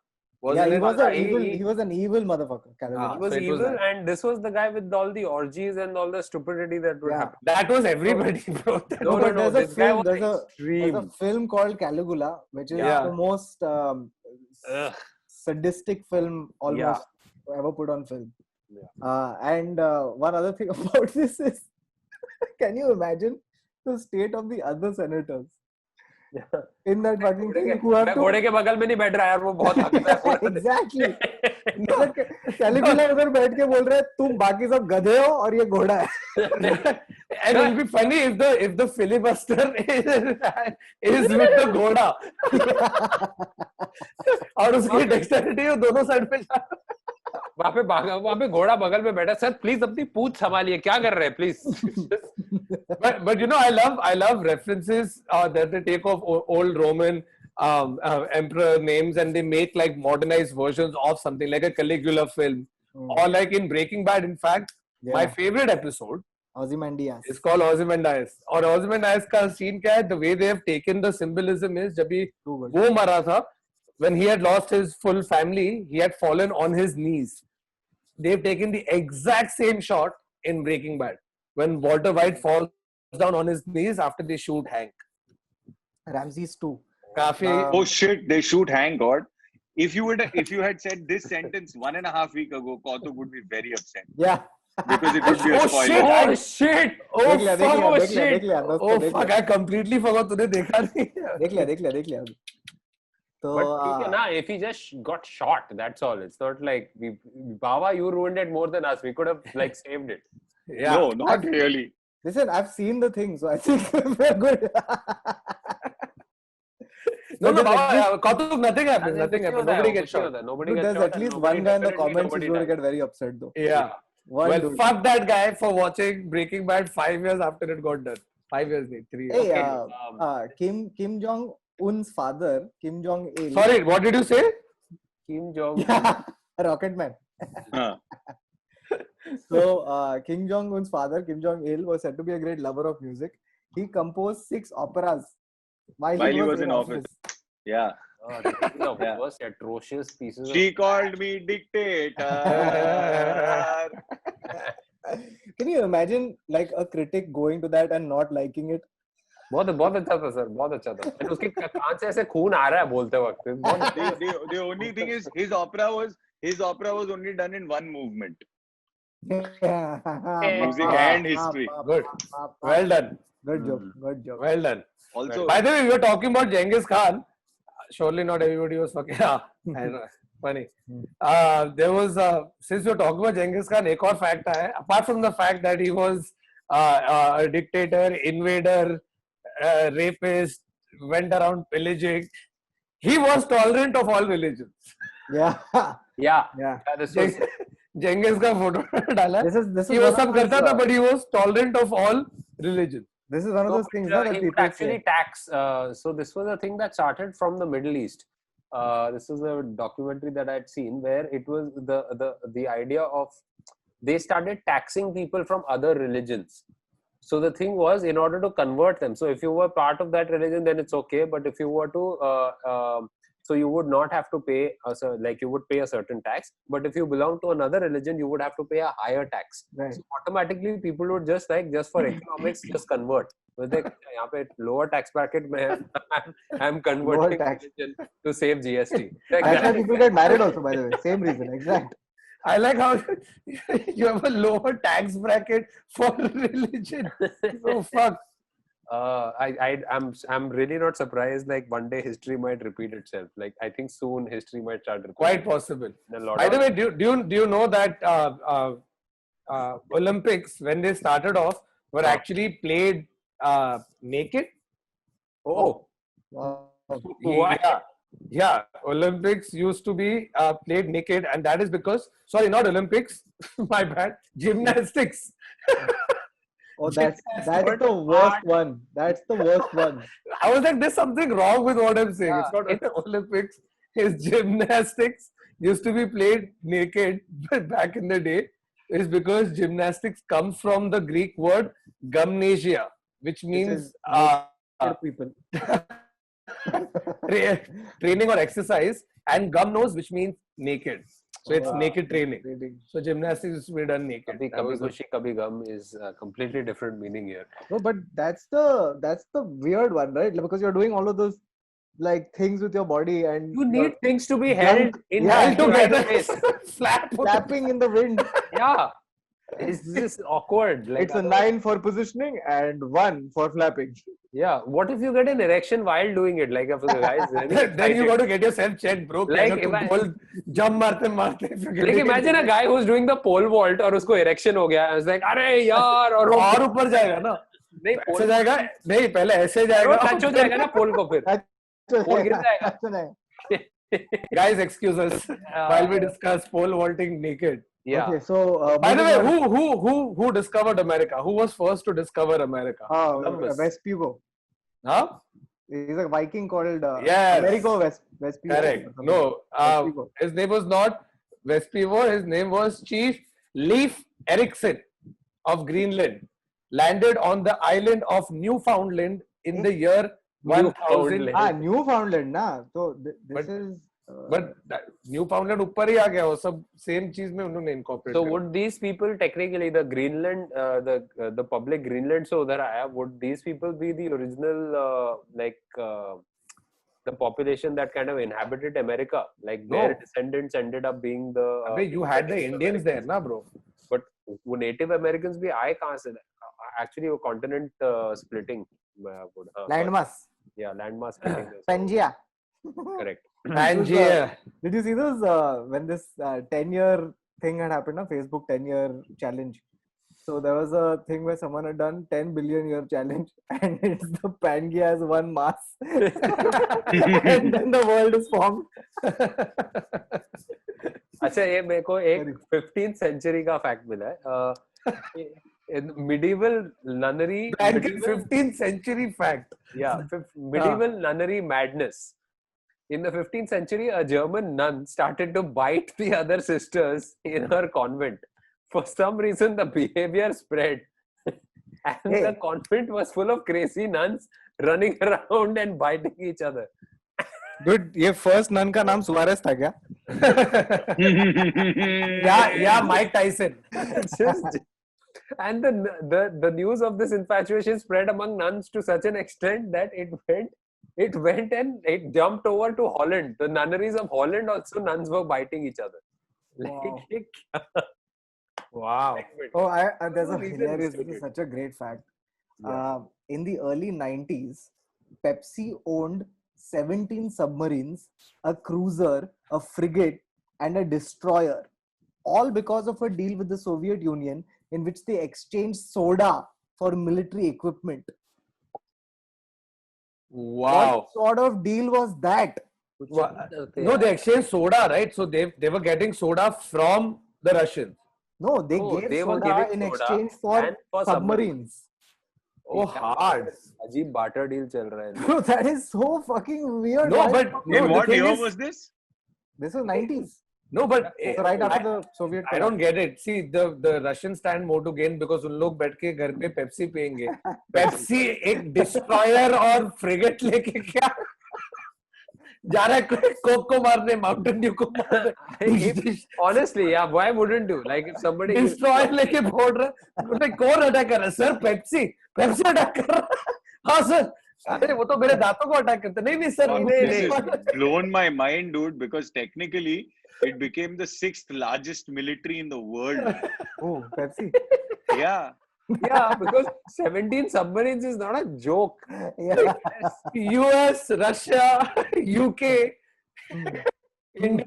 Yeah, Wasn't he it? was he- he was an evil motherfucker. Caligula. He was so it was evil, that. and this was the guy with all the orgies and all the stupidity that would Yeah. happen. That was everybody, bro. That No, was- but there's a this guy film. was There's a extreme. film called Caligula, which is Yeah. the most Ugh. sadistic film almost ever put on film. Yeah. And one other thing about this is, can you imagine the state of the other senators in that fucking thing who have मैं to घोड़े के बगल में नहीं बैठ रहा यार, वो बहुत हकता है पूरा दिन. exactly. कैलिगुला उधर बैठ के बोल रहे हैं तुम बाकी सब गधे हो और ये घोड़ा है. And it'll be funny if the filibuster is with the घोड़ा और उसकी dexterity वो दोनों साइड पे जा. वहाँ पे घोड़ा बगल में बैठा. सर प्लीज अपनी पूंछ संभालिए, क्या कर रहे हैं please. But you know, I love references that they take of old Roman emperor names and they make like modernized versions of something like a Caligula film or like in Breaking Bad. In fact, my favorite episode Ozymandias. is called Ozymandias. और Ozymandias का scene क्या है? The way they have taken the symbolism is जब भी वो मरा था, when he had lost his full family, he had fallen on his knees. They've taken the exact same shot in Breaking Bad when Walter White falls down on his knees after they shoot Hank. Ramses 2. काफी Oh shit, they shoot Hank God. If you had said this sentence 1.5 weeks ago, Kautup would be very upset. Yeah. Because it would be a Oh, spoiler. shit. Oh shit! Oh देख fuck! लिया, Oh देख shit! लिया, दोस्तों, Oh देख fuck! लिया. I completely forgot. तूने देखा नहीं? देख लिया. तो But ठीक है ना, if he just got shot, that's all. It's not like Baba, you ruined it more than us. We could have like saved it. Yeah. No, not really. listen, I've seen the thing, so I think we're good. No, there's at Kautup, nothing happened. Nothing happened. Nobody gets shot. Nobody Dude, gets there's shot. at least and one guy in the definitely comments who's nobody going to died. get very upset though. Yeah. One Well, dude. fuck that guy for watching Breaking Bad 5 years after it got done. 5 years, 3 years. Hey, Okay, Kim Jong Un's father, Kim Jong Il. Sorry, what did you say? Kim Jong. Yeah, Rocket Man. Huh. So Kim Jong Un's father, Kim Jong Il, was said to be a great lover of music. He composed 6 operas while he was in office. Yeah. These are the Yeah. worst atrocious pieces. She called me dictator. Can you imagine like a critic going to that and not liking it? बहुत अच्छा था sir, बहुत अच्छा था. And उसके कान से ऐसे खून आ रहा है बोलते वक्त. The only thing is his opera was only done in one movement. Music and history. Good. Well done. Good job. Good job. Well done. Also, By the way, we were talking about Genghis Khan. Surely not everybody was fucking. Yeah, I know. Funny. There was since we were talking about Genghis Khan, एक और fact है. Apart from the fact that he was a dictator, invader, rapist, went around pillaging, he was tolerant of all religions. Yeah. Yeah. Yeah. This was Genghis का photo डाला. This is He was one सब of those, करता था, but he was tolerant of all religions. this is one of those things that he would people actually say. tax. So this was a thing that started from the Middle East. This is a documentary that I'd seen where it was the idea of they started taxing people from other religions. So the thing was, in order to convert them, so if you were part of that religion, then it's okay. But if you were to, so you would not have to pay, so like you would pay a certain tax. But if you belong to another religion, you would have to pay a higher tax. Right. So automatically, people would just for economics, just convert. So they, यहाँ पे lower tax bracket में है, I'm converting tax. religion to save GST. That's why people get married also, by the way. Same reason, exact. I like how you have a lower tax bracket for religion. So fuck. I'm really not surprised. Like one day history might repeat itself. Like I think soon history might start repeating. Quite possible. In a lot By the of- way, do you know that Olympics, when they started off, were actually played naked? Oh, Wow. Why? Yeah. Olympics used to be played naked, and that is because, sorry, not Olympics, my bad, gymnastics. Oh, that's the worst one. That's the worst one. I was like, there's something wrong with what I'm saying. It's Yeah, not Olympics, it's gymnastics used to be played naked back in the day. Is because gymnastics comes from the Greek word gymnasia, which means is People. training or exercise, and gumnos, which means naked. So it's Wow. naked training. Really. So gymnastics used to be done naked. Kabhi That was Khushi Kabhi Gum is a completely different meaning here. No, but that's the weird one, right? Because you're doing all of those like things with your body and You you're need things to be held in Yeah, held together. place. Flap. flapping in the wind. Yeah, it's just awkward. Like It's a 9 for positioning and 1 for flapping. yeah. What if you get an erection while doing it? Like if the guys really Then you excited. got to get yourself checked, bro. Like, Like, if I- goal, jump marte. If you're Like getting imagine a guy who's doing the pole vault और उसको erection हो गया. I was like, अरे यार और वो और ऊपर जाएगा ना नहीं ऐसे pole जाएगा नहीं पहले ऐसे वो जाएगा touch हो जाएगा ना pole को फिर. Pole गिर जाएगा. अच्छा नहीं. guys excuse us while we discuss pole vaulting naked. Yeah. Okay, so By the way, moving on. who discovered America? Who was first to discover America? Columbus. Vespucci. Huh? He's a Viking called Yes. Amerigo Vespucci. Correct. or something. No, Vespucci. his name was not Vespucci. His name was Chief Leif Erikson of Greenland. Landed on the island of Newfoundland in the year 1000. Newfoundland. Newfoundland, na. So this But- is. But Newfoundland ऊपर ही आ गया वो सब same चीज में उन्होंने incorporate So करा. would these people technically the Greenland, the public Greenland से उधर आया? Would these people be the original the population that kind of inhabited America? Like their No. descendants ended up being the. अबे you had the Indians there ना bro. But वो Native Americans भी आए कहाँ से? Actually, वो continent splitting. Landmass. Yeah, landmass splitting. Pangea. Correct. Pangea. Did you see those when this 10-year thing had happened, na Facebook 10-year challenge? So there was a thing where someone had done 10 billion year challenge and it's the Pangea as one mass. And then the world is formed. अच्छा ये मेरे को एक 15th century का fact मिला है. In medieval nunnery, Blanket 15th century fact. medieval nunnery madness. In the 15th century, a German nun started to bite the other sisters in her convent. For some reason, the behavior spread, and the convent was full of crazy nuns running around and biting each other. Dude, ये first nun का नाम Suarez था क्या? Yeah, Mike Tyson. Just, and the news of this infatuation spread among nuns to such an extent that it went and it jumped over to Holland. The nunneries of Holland also, nuns were biting each other. Wow. Oh, there's a Reason hilarious, is this is such a great fact. Yeah. In the early 90s, Pepsi owned 17 submarines, a cruiser, a frigate, and a destroyer, all because of a deal with the Soviet Union in which they exchanged soda for military equipment. Wow. What sort of deal was that? No, they exchanged soda, right? So they were getting soda from the Russians. No, they No, gave they were soda giving in soda exchange and for for submarines. Oh, hard. अजीब barter deal चल रहा है. Bro, that is so fucking weird. No, Why but the fuck- no, In the what thing year is- was this? This was 90s. No, but So right after I- the Soviet I don't get it. See, the Russians stand more to gain because उन लोग बैठ के घर पे Pepsi पियेंगे. Pepsi एक destroyer और frigate लेके क्या जा रहा है कोक को मारने, माउंटेन ड्यू को मारने. Honestly, yeah, why wouldn't you? Like if somebody destroyer लेके फोड़ रहा है. मतलब कौन अटैक कर रहा है? सर पेप्सी अटैक कर रहा है. हाँ सर. अरे वो तो मेरे दांतों को अटैक करते. नहीं sir. This has blown my mind, dude, because technically it became the 6th largest military in the world. Oh, Pepsi. Yeah. yeah, because 17 submarines is not a joke. Yeah. US, Russia, UK, India.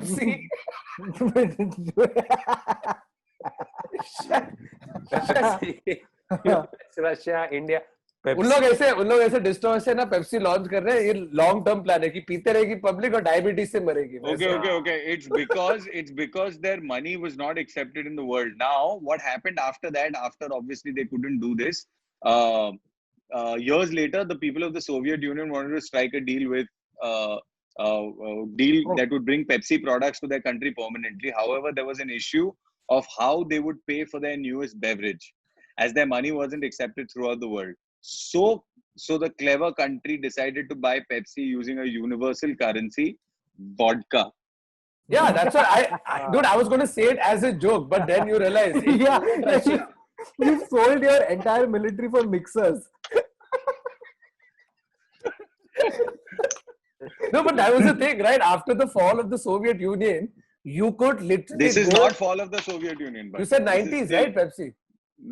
See, Russia, India. उन लोग ऐसे destroy से ना Pepsi launch कर रहे हैं. ये long term plan है कि पीते रहेगी पब्लिक और डायबिटीज से मरेगी. Okay. It's because their money was not accepted in the world. Now, what happened after that? After obviously they couldn't do this. Years later, the people of the Soviet Union wanted to strike a deal with that would bring Pepsi products to their country permanently. However, there was an issue of how they would pay for their newest beverage, as their money wasn't accepted throughout the world. So the clever country decided to buy Pepsi using a universal currency, vodka. Yeah, that's what dude, I was going to say it as a joke, but then you realize. Yeah. You've sold your entire military for mixers. No, but that was the thing, right? After the fall of the Soviet Union, you could literally. This is go, not fall of the Soviet Union. But you said this is 90s, still- right, Pepsi?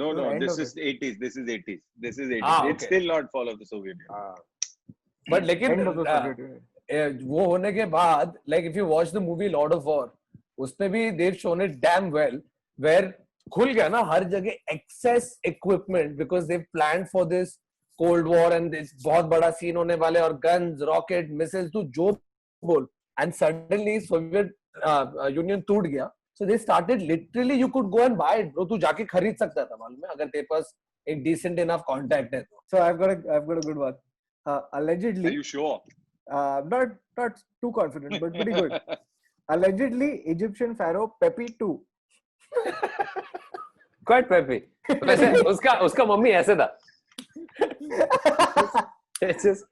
No, end this of is 80s. This is 80s. This is 80s. Ah, It's okay. still not fall of the Soviet Union. But लेकिन End of the Soviet Union. वो होने के बाद, like if you watch the movie Lord of War, उसमें भी they've shown it damn well, where खुल गया ना हर जगह excess equipment because they've planned for this Cold War and this बहुत बड़ा scene होने वाले और guns, rocket, missiles, तू जो बोल, and suddenly Soviet Union टूट गया. So they started literally you could go and buy it, bro. तू जाके खरीद सकता था मालूम है अगर तेरे पास एक decent enough contact है तो. So I've got a good one. Are Allegedly, you sure? not too confident, but pretty good. Allegedly, Egyptian pharaoh Pepi II. Quite peppy. वैसे उसका मम्मी ऐसे था. It's just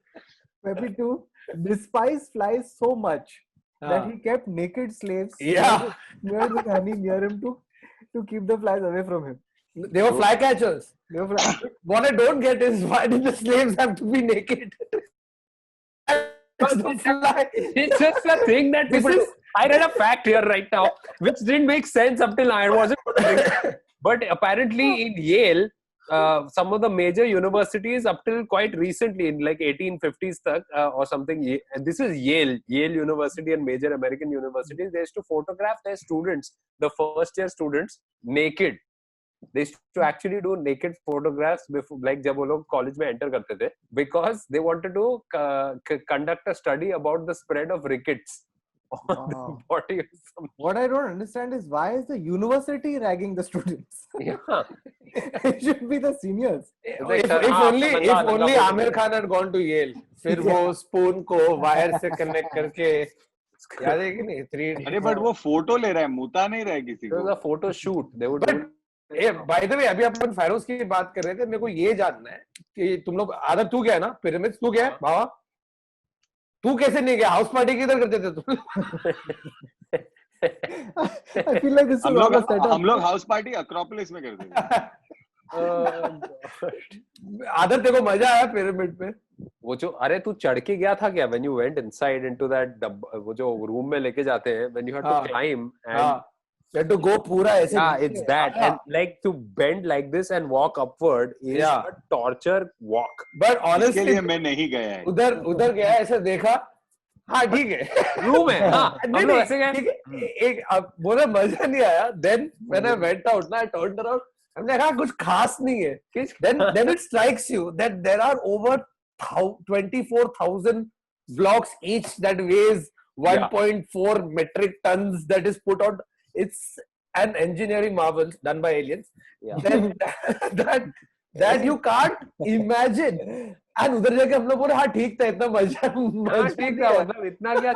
Pepi II despised flies so much that he kept naked slaves Yeah. near the honey near him to keep the flies away from him. They were fly catchers. They were fly- What I don't get is why did the slaves have to be naked? it's just a thing that people do. I read a fact here right now which didn't make sense up till now. I wasn't going to bring it up. But apparently in Yale, some of the major universities up till quite recently in like 1850s or something, and this is Yale University and major American universities, they used to photograph their students, the first year students, naked. They used to actually do naked photographs before, like जब वो लोग college में enter करते थे, because they wanted to conduct a study about the spread of rickets. on the Wow. body of some. What I don't understand is why is the university ragging the students? Yeah. It should be the seniors. like, if, sir, if हाँ, only आपका if नंगा only photo Amir दिया। Khan had gone to Yale, फिर Yeah. वो spoon को wire से connect करके याद है कि नहीं 3D. अरे बट वो फोटो ले रहा है, मुता नहीं रहा है किसी It was को. a photo shoot. They would But do A by the way अभी अपन फायरोज की बात कर रहे थे, मेरे को ये जानना है कि तुम लोग आदत तू गया ना पिरामिड्स, तू गया बाबा, तू कैसे नहीं गया? हाउस पार्टी किधर करते थे तुम? I feel like this is all a setup. हम लोग हाउस पार्टी अक्रोपोलिस में करते थे. आदत तेरे को मजा आया पिरामिड पे? वो जो अरे तू चढ़ के गया था क्या when you went inside into that वो जो रूम में लेके जाते हैं when you had to हाँ. climb and हाँ, you have to go पूरा ऐसे. yeah it's that and like to bend like this and walk upward is Yeah. a torture walk. But इसके honestly लिए मैं नहीं गया है. उधर गया ऐसे देखा, हाँ ठीक है रूम है हाँ नहीं, हम लोग नहीं, ऐसे गए. ठीक है, एक अब बोले मजा नहीं आया. Then when I went out, ना I turned around, हमने कहा कुछ खास नहीं है. Then it strikes you that there are over 24,000 blocks each that weighs 1.4 metric tons that is put out. It's an engineering marvel done by aliens. Yeah. Then that you can't imagine. And उधर जाके हम लोग बोले हाँ ठीक था, इतना मजा हाँ ठीक है मतलब इतना क्या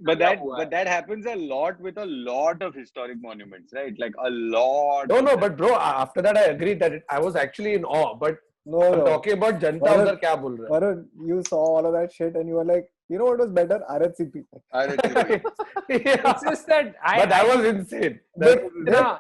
But that happens a lot with a lot of historic monuments, right? Like a lot. No, but bro, after that I agree that I was actually in awe. But No, I'm no. talking about Janata Varun- उधर क्या बोल रहा Varun, you saw all of that shit and you were like, you know what was better? RHCP. अरे है? Yeah. it's just that But that was insane. yeah,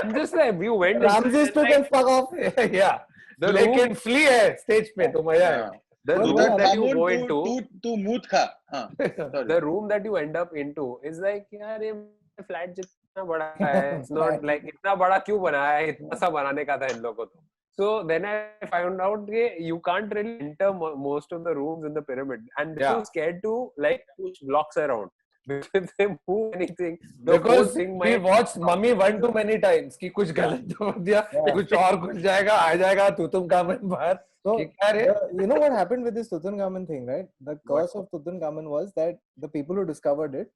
I'm just like you went Ramses took like, and fuck off. Yeah. The लेकिन flee है stage पे तो मजा है. the Well, room well, that you Amun, go into तू मूत खा. हाँ. Sorry. the room that you end up into is like यार ये फ्लैट जितना बड़ा है it's not like इतना बड़ा क्यों बनाया है, इतना सा बनाने का था इन लोगों को तो. So then I found out that you can't really enter most of the rooms in the pyramid and they're Yeah. so scared to like push blocks around because if they move anything the whole Because thing we might watched Mummy one too many times कि कुछ गलत बोल दिया, Yeah. कुछ और कुछ जाएगा, आ जाएगा तू तुम का मन बाहर. So, कि क्या रे? you know what happened with this Tutankhamun thing, right? The curse of Tutankhamun was that the people who discovered it,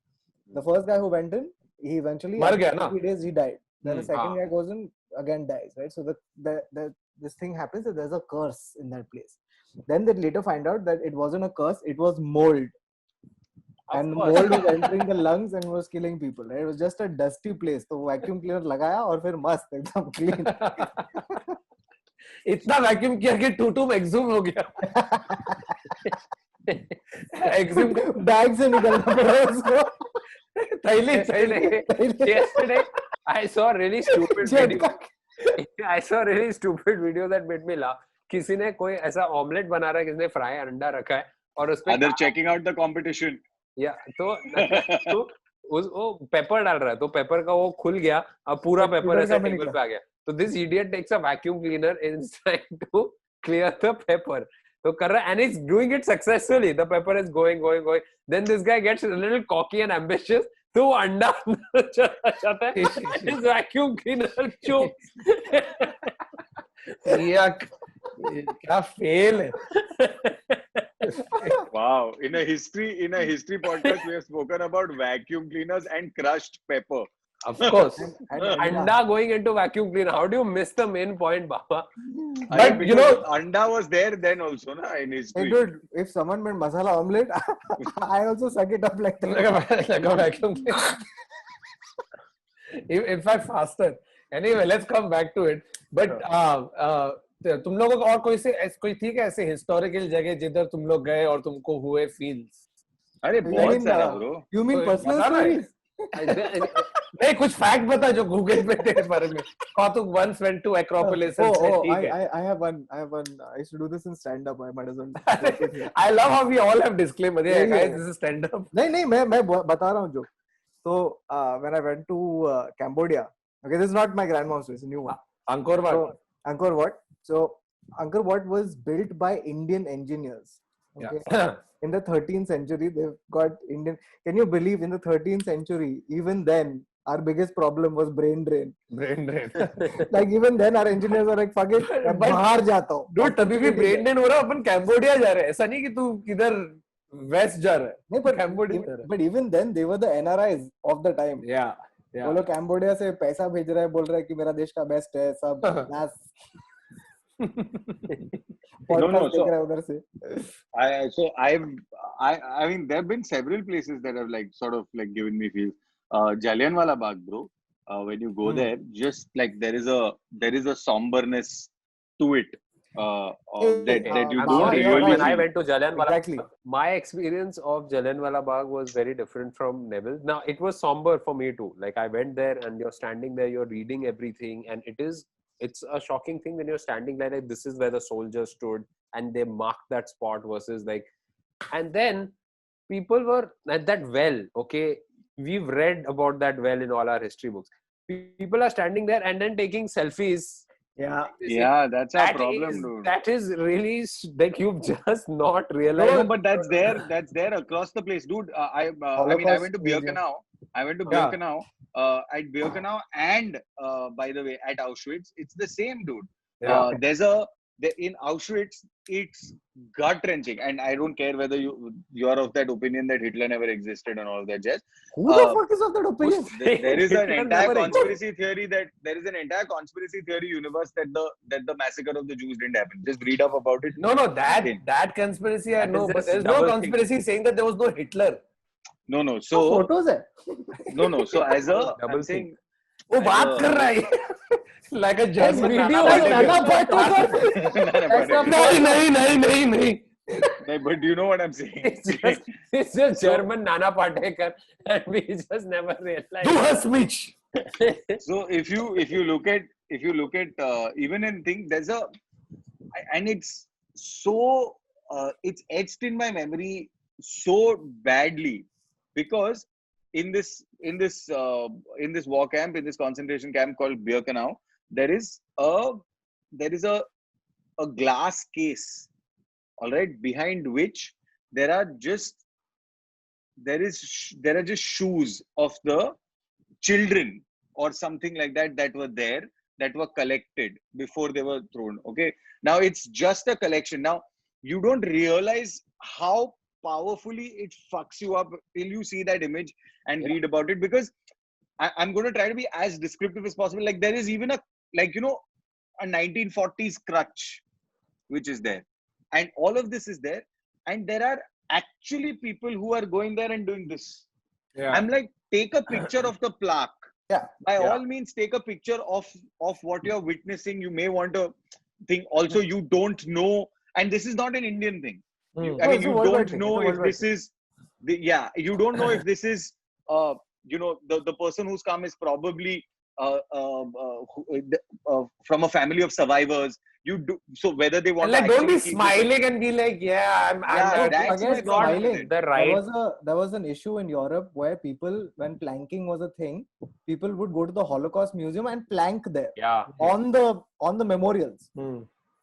the first guy who went in, he eventually, मर after गया ना? 3 days, he died. Then the second हाँ. guy goes in, again dies, right? So this thing happens that there's a curse in that place. Then they later find out that it wasn't a curse, it was mold. Of And course. mold was entering the lungs and was killing people. Right? It was just a dusty place. So vacuum cleaner लगाया और फिर मस्त एकदम clean. इतना vacuum किया कि टूटू में एक्सूम हो गया. एक्सूम बैग से निकलना पड़ा उसको. थैली yesterday I saw a really stupid video. Jetpack. I saw a really stupid video that made me laugh. किसी ने कोई ऐसा ऑमलेट बना रहा है, किसी ने फ्राई अंडा रखा है और उस पे Other checking out the competition. या तो उस वो पेपर डाल रहा है तो पेपर का वो खुल गया, अब पूरा पेपर पेपर ऐसे का टेबल पे आ गया. तो this idiot takes a vacuum cleaner in trying to clear the paper. तो कर रहा and is doing it successfully. The paper is going. Then this guy gets a little cocky and ambitious. तो वो अंडा अंदर चला जाता है. His vacuum cleaner chokes. क्या फेल है. Wow. In a history podcast, we have spoken about vacuum cleaners and crushed pepper. Of course. Anda going into vacuum cleaner. How do you miss the main point, Baba? But you know, Anda was there then also, na, in Hey, history. dude, if someone made masala omelette, I also suck it up like that. like a vacuum cleaner. In fact, faster. Anyway, let's come back to it. But तुम लोगों को और कोई थी क्या ऐसे historical जगह जिधर तुम लोग गए और तुमको हुए फील्स? अरे बहुत सारा bro. You mean तो personal बता ना. stories? नहीं कुछ फैक्ट बता जो गूगल पे तेरे बारे में. How to once went to Acropolis and said ठीक है. I have one. I used to do this in stand up. I might as well. I love how we all have disclaimer. Yeah, Yeah, guys, yeah. this is stand up. नहीं मैं बता रहा हूँ जो. So when I went to Cambodia, okay, this is not my grandma's place, a new one. Angkor Wat. So, Angkor Wat. So Angkor Wat was built by Indian engineers. Okay. Yeah. In the 13th century, they've got Indian. Can you believe in the 13th century, even then, our biggest problem was brain drain. Brain drain. Like even then, our engineers were like, "Fuck it, मैं But- बाहर जाता हूँ." Dude, तभी भी brain drain हो रहा है. अपन Cambodia जा रहे हैं. ऐसा नहीं कि तू किधर West जा रहा है. नहीं, but Cambodia जा रहा है. but even then they were the NRIs of the time. Yeah. वो लोग कैम्बोडिया से पैसा भेज रहा है, बोल रहा है कि मेरा देश का बेस्ट है, सब नास पॉडकास्ट देख रहा है उधर से. I mean, there have been several places that have like sort of like given me feel. Jallianwala Bagh, bro. When you go there, just like there is a somberness to it. That you I'm don't sorry, really when I see. went to Jallianwala, Exactly. my experience of Jallianwala Bagh was very different from Neville. Now, it was somber for me too. Like, I went there and you're standing there, you're reading everything, and it's a shocking thing when you're standing there, like, this is where the soldiers stood, and they marked that spot versus like, and then people were at that well, okay? We've read about that well in all our history books. People are standing there and then taking selfies. Yeah. Yeah, that's our That problem, is, dude. that is really like you've just not realized. No, but that's there across the place, dude. I mean, I Holocaust went to Museum. Birkenau. I went to Yeah. Birkenau. At Birkenau and by the way, at Auschwitz, it's the same, dude. Yeah. In Auschwitz, it's gut wrenching, and I don't care whether you're of that opinion that Hitler never existed and all of that jazz. Who the fuck is of that opinion? There is an Hitler entire never conspiracy theory that there is an entire conspiracy theory universe that the massacre of the Jews didn't happen. Just read up about it. No, Insane. that conspiracy I That is know, but just there's no double conspiracy saying that there was no Hitler. No. तो So photos है. no. So as a Double I'm saying, वो बात as a- कर रहा है like a His German video Nana was Patekar. Nana Patekar. ऐसा नहीं. No, but do you know what I'm saying? It's just German Nana Patekar, and we just never realized. Do her speech. So if you look at even in things, and it's so it's etched in my memory so badly because in this war camp, in this concentration camp called Birkenau, there is a glass case, all right, behind which there are just shoes of the children or something like that were there, that were collected before they were thrown. Okay, now it's just a collection. Now you don't realize how powerfully it fucks you up till you see that image and read about it, because I'm going to try to be as descriptive as possible. Like there is even a 1940s crutch which is there, and all of this is there, and there are actually people who are going there and doing this. Yeah. I'm like, take a picture of the plaque. Yeah. By all means, take a picture of what you're witnessing. You may want to think also, you don't know, and this is not an Indian thing. I mean, it's a you worldwide don't thing. know It's a if worldwide this is you don't know if this is the person who's come is probably from a family of survivors. You do so whether they want And like, to don't be actually keep this- smiling and be like, yeah, I'm Yeah, that. that's Again, my problem with smiling. it. The right. There was an issue in Europe where people, when planking was a thing, people would go to the Holocaust Museum and plank there Yeah. on the memorials.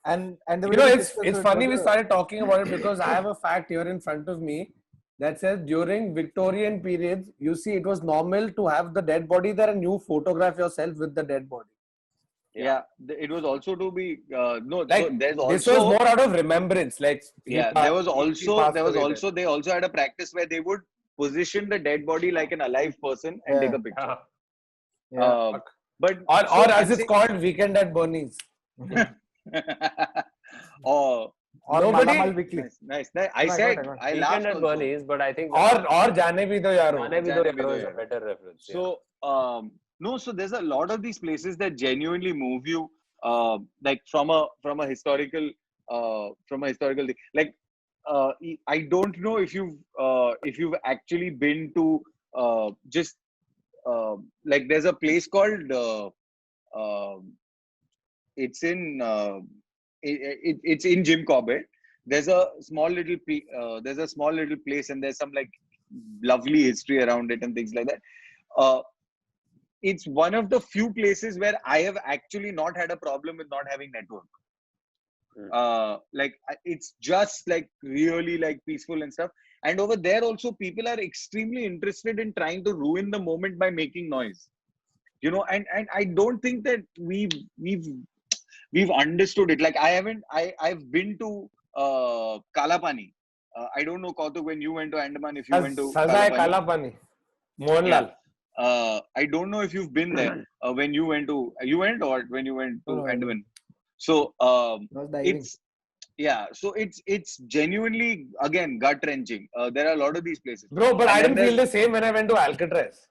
And they You were know, taking it's pictures, so it funny was we a- started talking about it because I have a fact here in front of me that says during Victorian periods, you see, it was normal to have the dead body there and you photograph yourself with the dead body. Yeah, it was also to be Like, so there's this also was more out of remembrance. Like, there was also they also had a practice where they would position the dead body like an alive person and take a picture. Yeah. But or as it's called, Weekend at Bernie's. or Or Nobody- Malamal Weekly. nice. I Right, said right. I Weekend laughed at also. Bernie's, but I think Or Jaane Bhi Do Yaro. Jaane Bhi Do Jaane Bhi Do Yaro is a Yaro. better reference. Yeah. So no, so there's a lot of these places that genuinely move you, like from a historical thing. Like I don't know if you've actually been to just like there's a place called it's in it's in Jim Corbett. There's a small little place, and there's some like lovely history around it and things like that. It's one of the few places where I have actually not had a problem with not having network. Like it's just like really like peaceful and stuff. And over there also, people are extremely interested in trying to ruin the moment by making noise. You know, and I don't think that we've understood it. Like I've been to Kalapani, I don't know, Kautuk, when you went to Andaman, if you went to Saza hai Kalapani. Kala Pani. Mohanlal. I don't know if you've been there when you went to when you went to No, I Andaman. So I was diving. it's genuinely again gut wrenching. There are a lot of these places. Bro, but And I then didn't feel the same when I went to Alcatraz.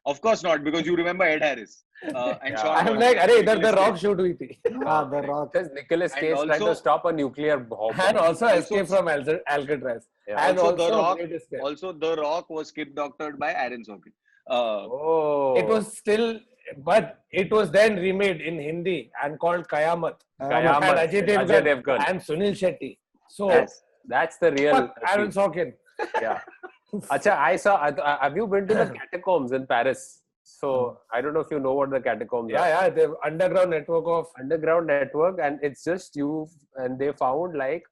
Of course not, because you remember Ed Harris and Yeah. Sean I'm Connery like, and अरे इधर Nicolas The Rock Cage. shoot हुई थी. Ah, The Rock. Because Nicolas And Cage tried to also- stop a nuclear bomb. And also Also- escape from Alcatraz. Yeah. And Also, The Rock- Great Escape. Also, The Rock was skip doctored by Aaron Sorkin. Oh. It was still, but it was then remade in Hindi and called Kayamat. Kayamat. And Ajay Ajay Devgan Devgan. and Sunil Shetty. So, That's the real. fuck Aaron Sorkin. Yeah. Acha, I saw. Have you been to the catacombs in Paris? So I don't know if you know what the catacombs are. Yeah, the underground network of. Underground network, and it's just you, and they found like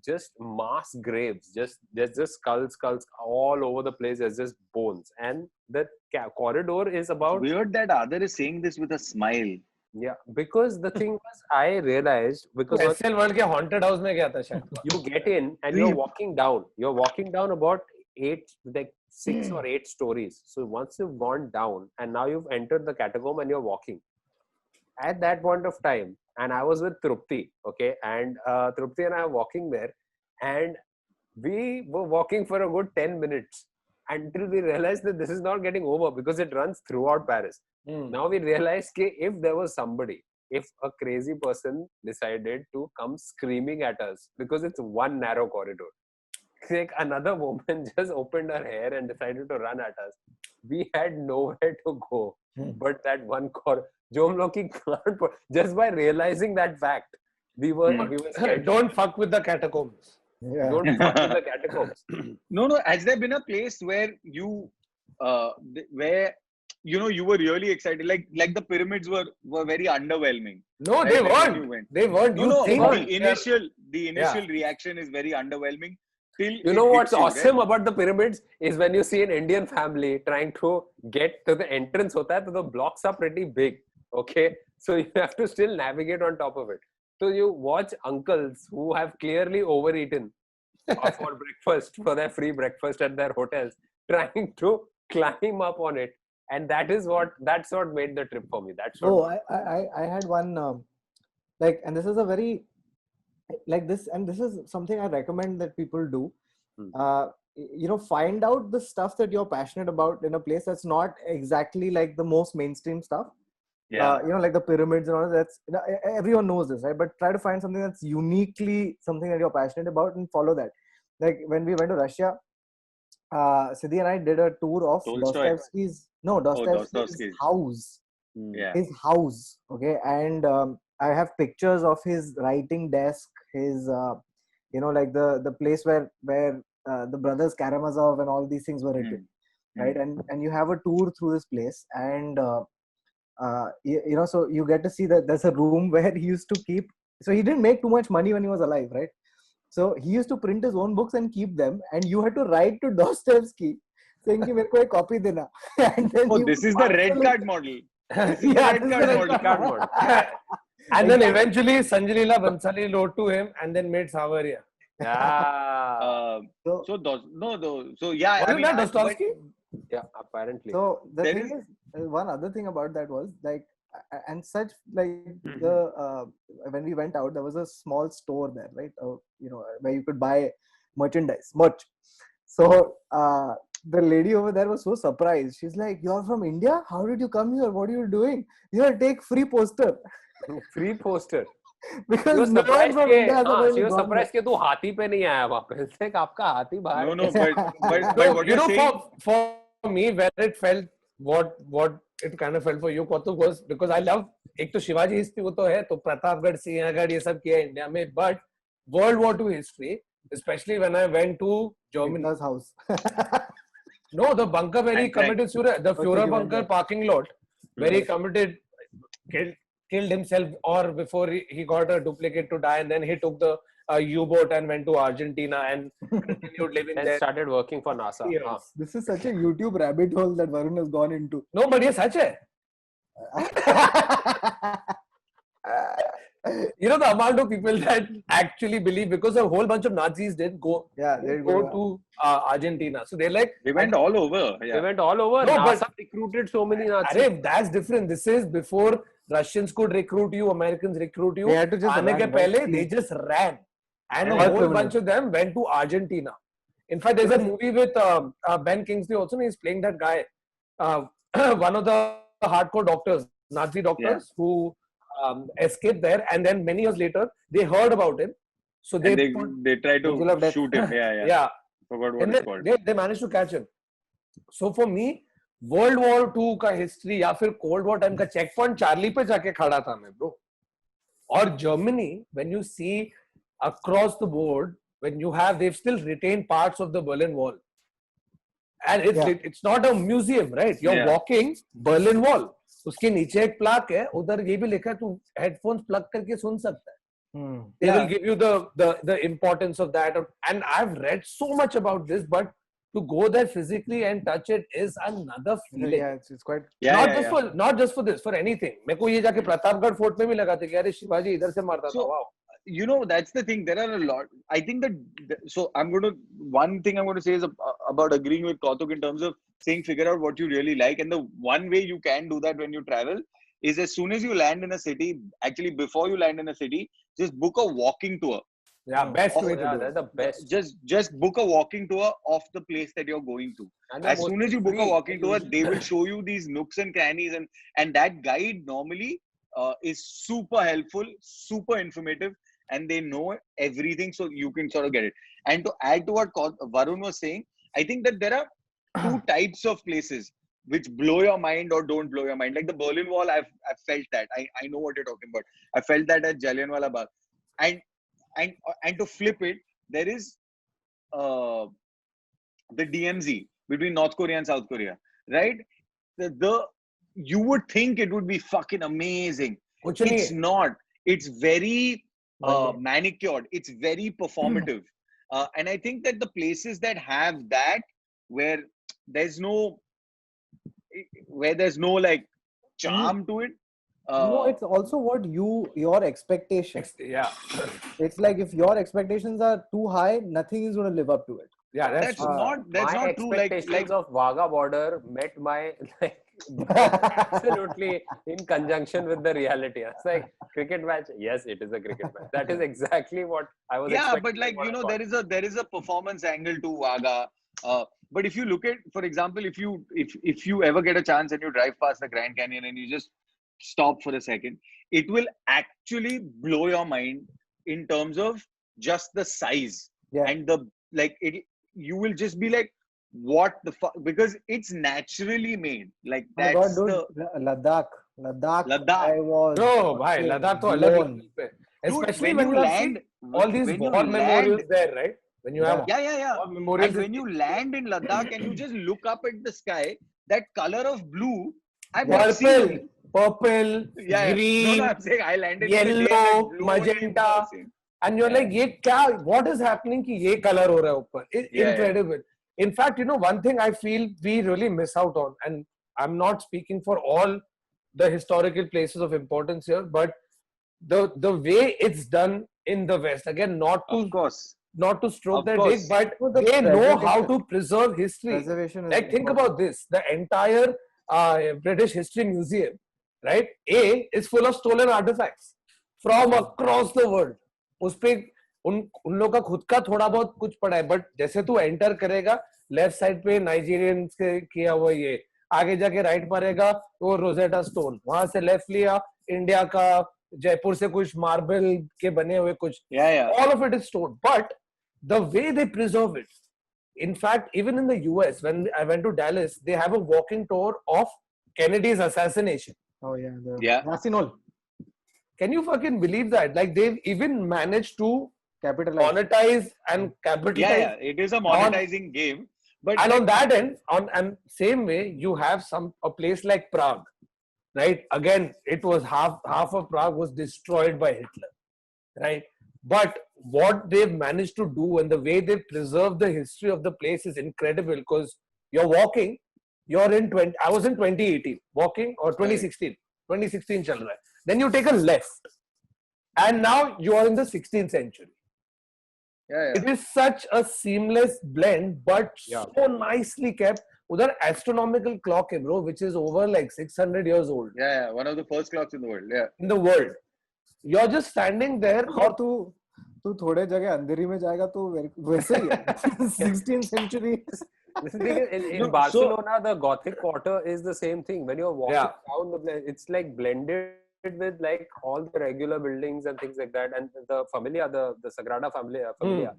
just mass graves, there's just skulls all over the place. There's just bones, and the corridor is about Weird that Adar is saying this with a smile. because the thing was, I realized because once SL World के haunted house में गया था शायद. you get in and you're walking down about 6 or 8 stories. So once you've gone down and now you've entered the catacomb and you're walking. At that point of time, and I was with Trupti, okay, and Trupti and I are walking there, and we were walking for a good 10 minutes until we realized that this is not getting over because it runs throughout Paris. Now we realized that if there was somebody, if a crazy person decided to come screaming at us because it's one narrow corridor, like another woman just opened her hair and decided to run at us, we had nowhere to go but that one corridor. Just by realizing that fact, we were scared. Don't fuck with the catacombs. Yeah. Don't fuck with the catacombs. No. Has there been a place where you you were really excited? Like the pyramids were very underwhelming. No, Right, they like when you weren't. went. They weren't. No, think the initial reaction is very underwhelming. Till You it know what's hits you, right? awesome about the pyramids is when you see an Indian family trying to get to the entrance, so the blocks are pretty big. Okay, so you have to still navigate on top of it. So you watch uncles who have clearly overeaten for breakfast, for their free breakfast at their hotels, trying to climb up on it, and that's what made the trip for me. That's what. Oh, I had one and this is a very this is something I recommend that people do. Find out the stuff that you're passionate about in a place that's not exactly like the most mainstream stuff. Like the pyramids and all that. Everyone knows this, right? But try to find something that's uniquely something that you're passionate about and follow that. Like when we went to Russia, Siddhi and I did a tour of Tolstoy. Dostoevsky's house. Yeah. His house, okay, and I have pictures of his writing desk, his like the place where the brothers Karamazov and all these things were written, right? And you have a tour through this place, and so you get to see that there's a room where he used to keep. So he didn't make too much money when he was alive, right? So he used to print his own books and keep them, and you had to write to Dostoevsky saying कि मेरे को एक copy देना. And then This is the red card model. Yeah, this is the red card model. And then eventually Sanjay Leela Bhansali wrote to him and then made Savaria. Yeah. So Wasn't that Dostoevsky? Yeah, apparently. So the There thing is, one other thing about that was and such the when we went out, there was a small store there, right? Where you could buy merch. So the lady over there was so surprised. She's like, "You're from India? How did you come here? What are you doing? Here, take free poster." Free poster. Because She was no one surprised from India has ever she was gone surprised कि तू हाथी पे नहीं आया वापस. Like आपका हाथी बाहर. No, but No, what you you're know, saying, for me, where it felt what it kind of felt for you, Kautuk, was because I love एक तो शिवाजी हिस्ट्री वो तो है, तो प्रतापगढ़, सिंहगढ़ ये सब किया इंडिया में, but World War II history, especially when I went to Germany. Hitler's house. No, the bunker where he And cracked. committed suicide, the Okay, Führer you went bunker there. parking lot, where he committed, killed himself, or before he got a duplicate to die, and then he took the U-boat and went to Argentina and continued living And there. started working for NASA. Yes. This is such a YouTube rabbit hole that Varun has gone into. No, but ये सच है. You know the amount of people that actually believe, because a whole bunch of Nazis did go Yeah, they go to Argentina. So they're like, They went all over. They Yeah. went all over. No, but- NASA recruited so many Nazis. Arey, that's different. This is before Russians could recruit you, Americans recruit you. They had to just Aane ke run, right? pehle, they just ran. And Yeah. a All whole criminals. bunch of them went to Argentina. In fact, there's a movie with Ben Kingsley also, and he's playing that guy. One of the hardcore doctors, Nazi doctors, who escaped there. And then many years later, they heard about him. So And put, they tried Angel of to Death. shoot him. Yeah. yeah, Forgot what and it's called. they managed to catch him. So for me, World War II का history या फिर Cold War time का checkpoint Charlie पे जाके खड़ा था मैं bro. और Germany, when you see across the board, when you have, they've still retained parts of the Berlin Wall, and it's not a museum, right? You're Yeah. walking Berlin Wall. उसके नीचे एक plaque है, उधर ये भी लिखा है तू headphones plug करके सुन सकता है. They will give you the importance of that, and I've read so much about this, but to go there physically and touch it is another feeling. Yeah, it's quite. Not just for this, for anything. मेरे को ये जाके Pratapgarh fort में भी लगा था कि अरे शिवाजी इधर से मारता था. So, Wow. you know, that's the thing. There are a lot. I think so one thing I'm going to say is about agreeing with Kautuk in terms of saying figure out what you really like. And the one way you can do that when you travel is as soon as you land in a city, actually before you land in a city, just book a walking tour. Yeah, best way to Yeah, do that's it. the best. Just book a walking tour of the place that you're going to. And As they're soon as you book a mostly walking free. tour, they will show you these nooks and crannies, and that guide normally is super helpful, super informative, and they know everything, so you can sort of get it. And to add to what Varun was saying, I think that there are two types of places which blow your mind or don't blow your mind. Like the Berlin Wall, I've felt that. I know what you're talking about. I felt that at Jallianwala Bagh. And to flip it, there is the DMZ between North Korea and South Korea, right? You would think it would be fucking amazing. कुछ नहीं It's है. not. It's very manicured. It's very performative. And I think that the places that have that, where there's no like charm to it. No, it's also what your expectations. Yeah, It's like if your expectations are too high, nothing is going to live up to it. yeah, that's That's true. not My true. expectations of Wagah border met my absolutely in conjunction with the reality. It's like cricket match. Yes, it is a cricket match. That is exactly what I was. Yeah, expecting but like when I got there is a performance angle to Vaga. But if you look at, for example, if you ever get a chance and you drive past the Grand Canyon and you just stop for a second, it will actually blow your mind in terms of just the size and the like. You will just be like, what the fuck? Because it's naturally made. Like Oh my that's God, the dude, Ladakh. Ladakh. I was. No, bhai, Ladakh to alग blown. level पे. Dude, Especially when when you you land, have all these when you war memorials land, there, right? When you have yeah. war memorials, And when you land in Ladakh and you just look up at the sky, that color of blue, I've not seen. purple, Yeah. green, No, I'm saying I landed in the day and yellow, that blue magenta, was same. and you're like, ये क्या? What is happening? कि ये color हो रहा है ऊपर? Yeah, Incredible. In fact, you know, one thing I feel we really miss out on, and I'm not speaking for all the historical places of importance here, but the way it's done in the West, again, not Of course. to stroke Of their course. dick, but No, the they know how preservation. to preserve history. Preservation is Like, think important. about this: the entire British History Museum, right? Is full of stolen artifacts from across the world. उसपे उन लोग का खुद का थोड़ा बहुत कुछ पड़ा है, बट जैसे तू एंटर करेगा, लेफ्ट साइड पे नाइजीरियंस के किया हुआ ये, आगे जाके राइट मारेगा वो रोजेटा स्टोन, वहां से लेफ्ट लिया इंडिया का, जयपुर से कुछ मार्बल के बने हुए कुछ, Yeah. all of it is stone, but the way they preserve it. In fact, even in the US, when I went to Dallas, they have a walking tour of Kennedy's assassination. Oh yeah. Yeah. Racinol. Can you fucking believe that? Like, they've even managed to Capitalize. monetize and capitalize. Yeah. It is a monetizing game. But And on that end, and same way, you have a place like Prague, right? Again, it was half of Prague was destroyed by Hitler, right? But what they've managed to do and the way they preserve the history of the place is incredible, because you're walking, I was in 2018 walking, or 2016 चल रहा है. Then you take a left, and now you are in the 16th century. Yeah, It is such a seamless blend, but Yeah. so nicely kept. Udhar astronomical clock hai, bro, which is over like 600 years old yeah. One of the first clocks in the world. Yeah. in the world. You're just standing there. और तू थोड़े जगह अंधेरी में जाएगा तो वैसे ही है 16th century. The thing is, in No, so- Barcelona, the Gothic Quarter is the same thing. When you're walking Yeah. down it's like blended with like all the regular buildings and things like that. And the Familia, the Sagrada Familia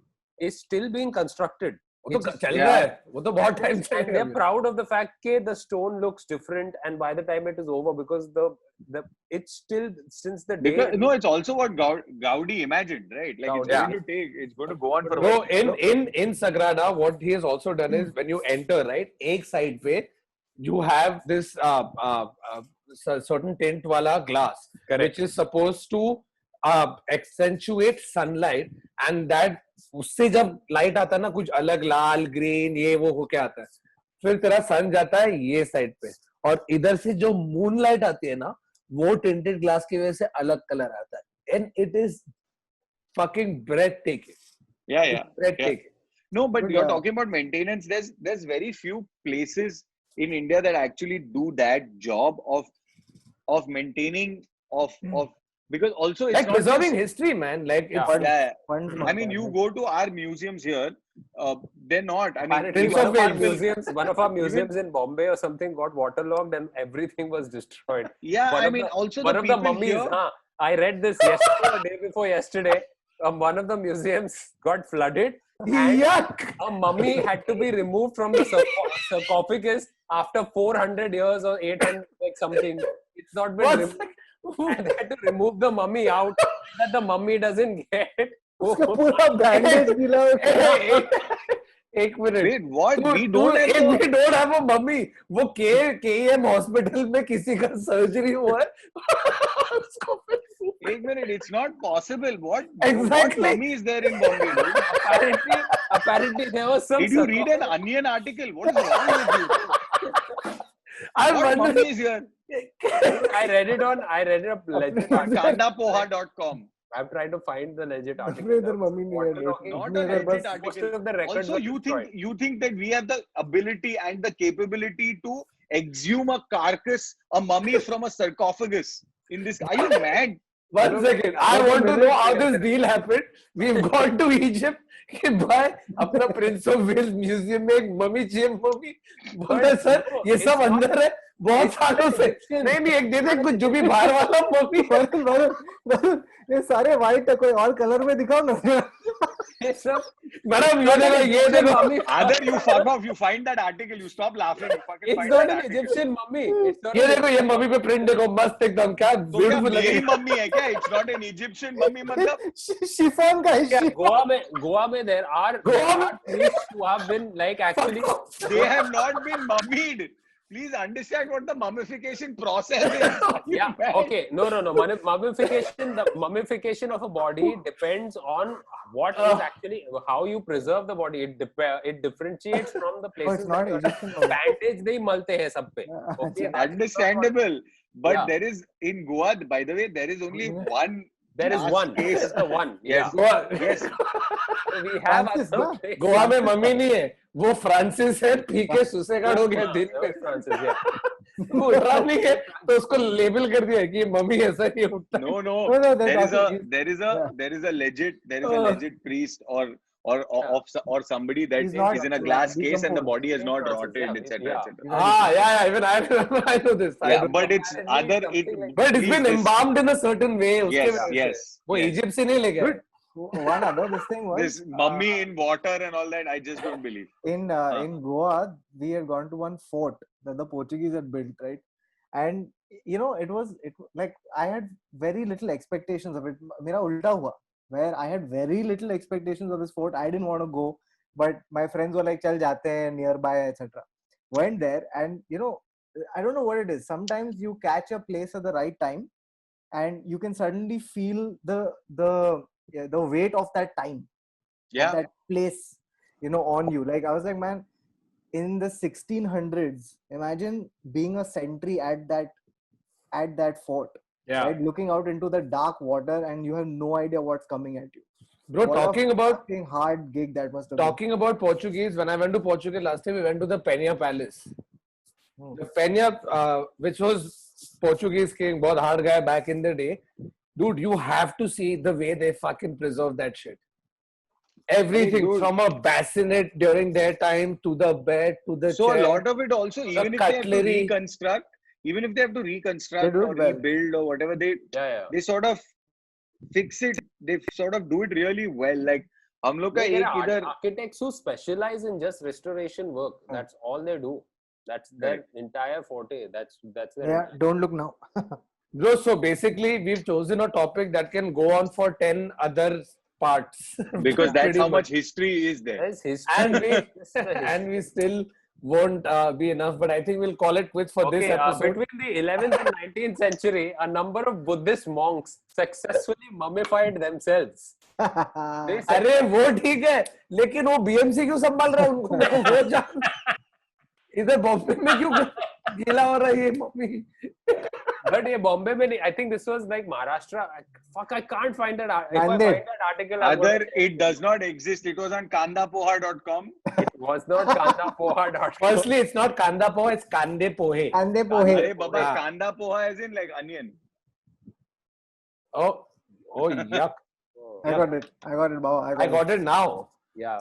is still being constructed. वो तो It's just- चल Yeah. रहा है, वो तो बहुत time and चलेगा they're अभी। proud of the fact that the stone looks different, and by the time it is over, because the it's still since the day. Because, no, it's also what Gaudi imagined, right? Like Gaudi, it's going to take, it's going to go on for a Bro, while. in Sagrada, what he has also done is when you enter, right, एक side पे you have this certain tint wala glass, Correct. which is supposed to accentuate sunlight, and that उससे जब light आता है ना कुछ अलग लाल green ये वो होके आता है, फिर तेरा सन जाता है ये साइड पे, और इधर से जो मून लाइट आती है ना वो टिंटेड ग्लास की वजह से अलग कलर आता है, and it is fucking breathtaking. Yeah, yeah. It's breathtaking. No, but But, you're yeah. talking about maintenance. There's very few places in India that actually do that job of maintaining of because also it's Like not preserving just, history, man. Like Yeah. it's yeah. Funds I mean, you go to our museums here, they're not. I mean, Apparently, Prince one of of our Wales. museums, one of our museums in Bombay or something got waterlogged and everything was destroyed. yeah. One I of mean, the- also one the of the people mummies. here. I read this yesterday or day before yesterday. One of the museums got flooded. And yuck. a mummy had to be removed from the sarcophagus after 400 years or 800 like something. It's not been What's removed. And they had to remove the mummy out so that the mummy doesn't get. उसका पूरा bandage गिला हुआ है. एक minute, Wait, what? तू- We तू- don't have we to. don't have a mummy. वो KEM hospital में किसी का सर्जरी हुआ है उसको फिर- Wait a minute, it's not possible. What Exactly. What mummy is there in Bombay, dude? Apparently there was some. Did you read an Onion article? What is wrong with you? I'm What mummy wondering. is here? I read it up legit article. Kandapoha.com. I'm trying to find the legit article. अपने इधर mummy नहीं है. Waterlogging. Not अपने a इधर legit बस article. Most of the records Also, were you destroyed. think that we have the ability and the capability to exhume a carcass, a mummy from a sarcophagus in this? Are you mad? One second, I want to know how this deal happened. We've gone to Egypt कि भाई अपना Prince of Wales museum में एक mummy चाहिए, mummy बोलता है sir ये सब अंदर है बहुत सालों से, नहीं एक दे दे कुछ जो भी बाहर वाला मम्मी। वरुण, ये सारे white है, कोई और कलर में दिखाओ ना. ये सब मैडम ये देखो mummy. Other, you fuck off. You find that article. You stop laughing. You fucking It's find not that an article. Egyptian mummy. It's not ये an देखो ये मम्मी पे प्रिंट देखो मस्त एकदम, क्या तो क्या ब्यूटीफुल मेरी लगी। मम्मी है क्या? It's not an Egyptian mummy. मतलब शिफॉन का है. Yeah, Goa mein there are priests who have been like actually they have not been mummied. Please understand what the mummification process is. yeah okay no mummification, the mummification of a body depends on what is actually how you preserve the body. It differentiates from the Oh, places it's not that Egyptian mummy. bandage they malte hain sab pe. Okay, that's Understandable. But Yeah. there is in Goa, by the way, there is only one. there is last one. case. This is the one. Yes. Yeah. Yes. So we have Francis, other na? places. Goa में mummy नहीं है, वो Francis है, P के सुसेगाड़ हो गया दिन Yeah, में, Francis, yeah. वो उठ रहा नहीं है तो उसको लेबल कर दिया है कि ये मम्मी ऐसा नहीं उठता। No, no. No, There is a yeah. there is a legit priest or somebody that He's is not in a glass case and the decomposed. body has not Francis, rotted, yeah, etc., yeah. etc. हाँ, yeah, even I know this. I Yeah, know. but it's Apparently other. something like- But it's please, been this- embalmed in a certain way. उसके Yes, वजह से। yes. वो yes. Egypt से नहीं ले गया। One other this thing was This mummy in water and all that, I just don't believe. in Goa, we had gone to one fort that the Portuguese had built, right? And you know, it like I had very little expectations of it. मेरा उल्टा हुआ, where I had very little expectations of this fort. I didn't want to go, but my friends were like, "चल जाते हैं nearby, etc." Went there, and you know, I don't know what it is. Sometimes you catch a place at the right time, and you can suddenly feel the weight of that time. Yeah. That place, you know, on you. Like I was like, man, in the 1600s, imagine being a sentry at that fort. Yeah. right? Looking out into the dark water and you have no idea what's coming at you. Bro, What a talking about fucking hard gig that must have been. talking about Portuguese, when I went to Portugal last time, we went to the Peña Palace. Hmm. The Peña, which was Portuguese king, बहुत hard guy back in the day. Dude, you have to see the way they fucking preserve that shit. Everything dude. from a bassinet during their time to the bed to the So a chair. lot of it also, even if they have to cutlery. reconstruct, They do or it well. rebuild or whatever, Yeah. they sort of fix it. They sort of do it really well. Like हम लोग का Like, there एक are इधर architects who specialize in just restoration work. That's all they do. That's their entire forte. That's their Yeah, don't look now. Bro, so basically, we've chosen a topic that can go on for 10 other parts. because that's Pretty how much history is there. There's history. And we, Just the history. and we still won't be enough. But I think we'll call it quits for this Okay, episode. between the 11th and 19th century, a number of Buddhist monks successfully mummified themselves. They अरे वो ठीक है लेकिन वो BMC क्यों संभाल रहा है उनको वो जान इधर बॉम्बे में क्यों गीला हो रहा है ये mummy But yeah, Bombay mein, I think this was like Maharashtra. Fuck, I can't find that. If I find Mandip. that article, I'm Other, gonna- it does not exist. It was on kandapoha.com. it was not kandapoha.com. Firstly, it's not kanda poha, it's kande pohe. And they Hey, pohe. Baba, Yeah. kanda poha as in like onion. Oh, yuck. Oh, I got it, Baba. I got it now. yeah.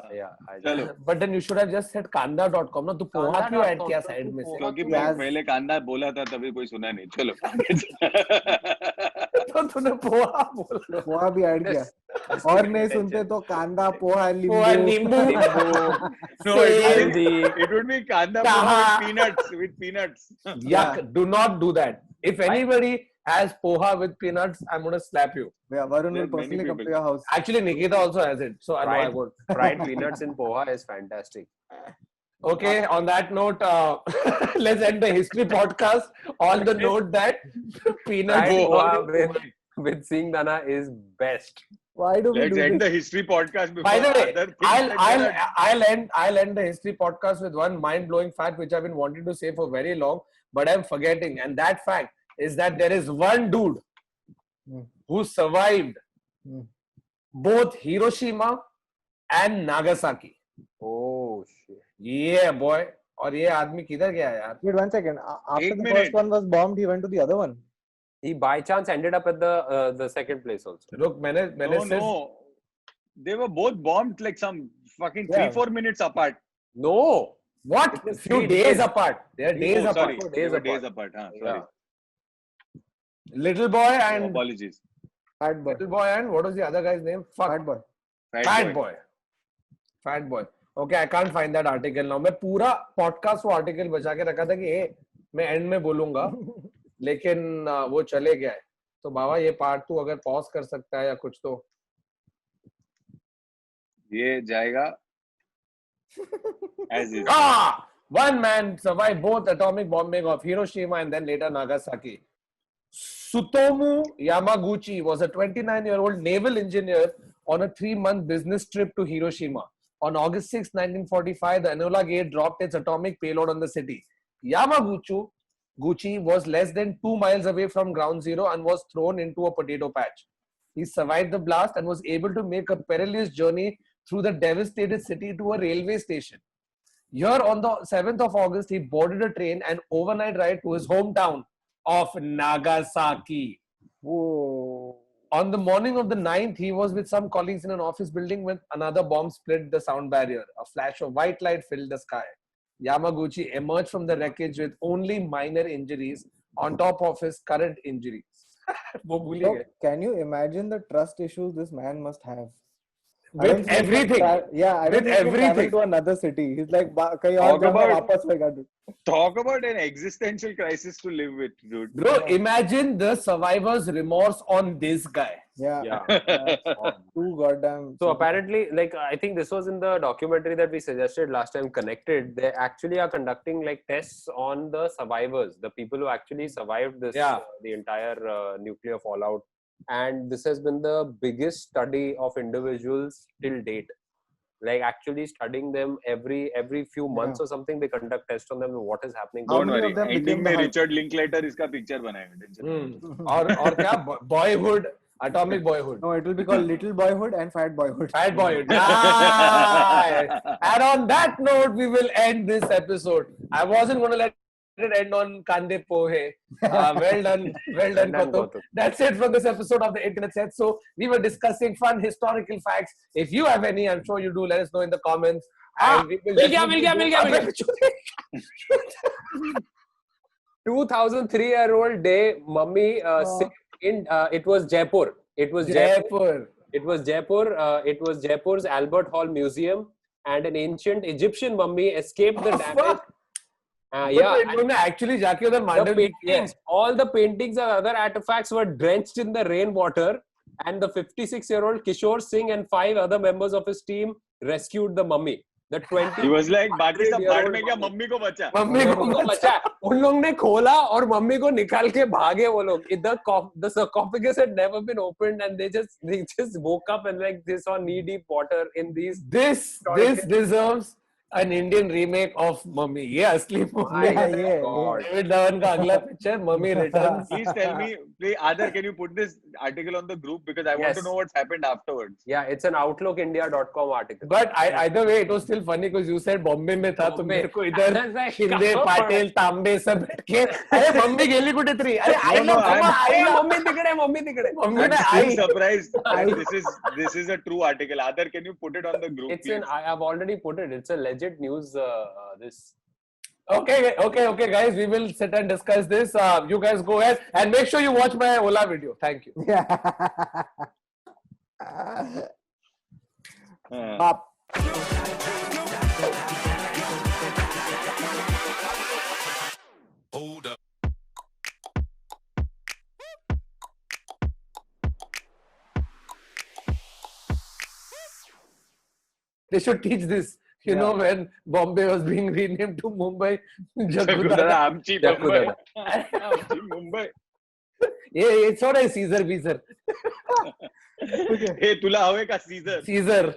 चलो But then you should have just said kanda.com. ना तू पोहा क्यों add किया side में से क्योंकि Yes. पहले कांदा बोला था तभी कोई सुना नहीं चलो तो तूने पोहा बोला पोहा भी ऐड किया This और is नहीं attention. सुनते तो कांदा पोहा पोहा नींबू नींबू No, it सेब, would be, it would be kanda Kaha. poha with peanuts. yuck, do not do that. If anybody has poha with peanuts, I'm going to slap you. Yeah, Varun There will are many personally come to people. your house. Actually, Nikita also has it. So I know I Right. would. Fried peanuts in poha is fantastic. Okay, on that note, let's end the history podcast on the note that peanuts. Fried Poha poha with Singh Dana is best. Why do we Let's do end this? the history podcast before By the way, other things I'll end the history podcast with one mind-blowing fact which I've been wanting to say for very long, but I'm forgetting. And that fact is that there is one dude who survived both Hiroshima and Nagasaki. Oh shit. Yeah, boy. और ये आदमी किधर गया यार? Wait 1 second. After Ek the minute. first one was bombed, he went to the other one. He by chance ended up at the second place also. रुक मैंने No, सिर्फ no. They were both bombed like some fucking Yeah. 3-4 minutes apart. No. what? It was Few 3 days days. apart. They are days Oh, apart. sorry. Days They were apart. days apart. Huh? Yeah. Sorry. Little boy and Apologies. Fat boy. little boy and what was the other guy's name? Fuck. Fat boy. Fat boy. Fat boy. Okay, I can't find that article now. मैं पूरा podcast वो article बचा के रखा था कि मैं end में बोलूंगा, लेकिन वो चले गया है. तो बाबा ये part तू अगर pause कर सकता है या कुछ तो. ये जाएगा as is. One man survived both atomic bombing of Hiroshima and then later Nagasaki. Tsutomu Yamaguchi was a 29-year-old naval engineer on a 3-month business trip to Hiroshima. On August 6, 1945, the Enola Gay dropped its atomic payload on the city. Yamaguchi was less than 2 miles away from ground zero and was thrown into a potato patch. He survived the blast and was able to make a perilous journey through the devastated city to a railway station. Here on the 7th of August, he boarded a train and overnight ride to his hometown of Nagasaki. Whoa. On the morning of the 9th, he was with some colleagues in an office building when another bomb split the sound barrier. A flash of white light filled the sky. Yamaguchi emerged from the wreckage with only minor injuries on top of his current injuries. वो भूल ही So, गए. can you imagine the trust issues this man must have? I With don't think he can everything. yeah, I don't With think he can travel everything. to another city. He's like, कहीं Talk और जाऊंगा, about- वापस फेंका दूं." Talk about an existential crisis to live with, dude. Bro, imagine the survivor's remorse on this guy. Yeah. Yeah. Too goddamn. So apparently, like I think this was in the documentary that we suggested last time, Connected. They actually are conducting like tests on the survivors, the people who actually survived this, Yeah. the entire nuclear fallout. And this has been the biggest study of individuals till date. like actually studying them every few months or something. They conduct tests on them and what is happening. How Don't many worry. of them Ending became the में Hulk? Richard Linklater इसका picture बनाएगा. Tension Hmm. नहीं. और क्या Boyhood, Atomic Boyhood, No, it will be called Little Boyhood and Fat Boyhood. Fat Boyhood. Nice. And on that note, we will end this episode. I wasn't going to let it end on Kande Pohe. Well done, done, Kautuk. Kautuk. That's it from this episode of the Internet Set. So we were discussing fun historical facts. If you have any, I'm sure you do. Let us know in the comments. And we will मिल गया, definitely मिल गया. 2003-year-old day, mummy saved in it was Jaipur. It was Jaipur. It was Jaipur. It was Jaipur's Albert Hall Museum, and an ancient Egyptian mummy escaped the damage. Yeah, इन्होंने actually जाके उधर the Mandav भी किया है. paintings, all the paintings and other artifacts were drenched in the rainwater, and the 56-year-old Kishore Singh and 5 other members of his team rescued the mummy. The 20 He was like, बाकी सब बाढ़ 100-year-old में क्या, mummy. Mummy को बचा. Mummy को उनको बचा. बचा. उन लोग ने खोला और मम्मी को निकाल के भागे वो लोग. The sarcophagus had never been opened, and they just woke up and like they saw knee deep water in these. This deserves an Indian remake of Mummy. ये असली Mummy. Yeah. David Dhawan का अगला picture, Mummy Returns. Please tell me, please, Adar, can you put this article on the group, because I want to Yes. know what's happened afterwards. Yeah, it's an outlookindia.com article. But either way, it was still funny because you said Bombay में था, तो Bombay. मेरे को इधर I was like, Shinde, कहाँ पाटिल, तांबे सब बैठ के, अरे मम्मी गेली कुठे तरी? अरे आई No, ना, I'm- आई ना, मम्मी दिखड़े मम्मी I'm ने still I. surprised that this is a true article. Adar, can you put it on the group? It's please? in. I have already put it. It's a legit news. This. Okay, guys, we will sit and discuss this. You guys go ahead and make sure you watch my Ola video. Thank you. Up. Hold up. They should teach this. You know, when Bombay was being renamed to Mumbai, Jagudara, आमची Jagudara. Mumbai. आमची Mumbai. it's not a Caesar Beezer. हे तुला हवे का Caesar? Caesar.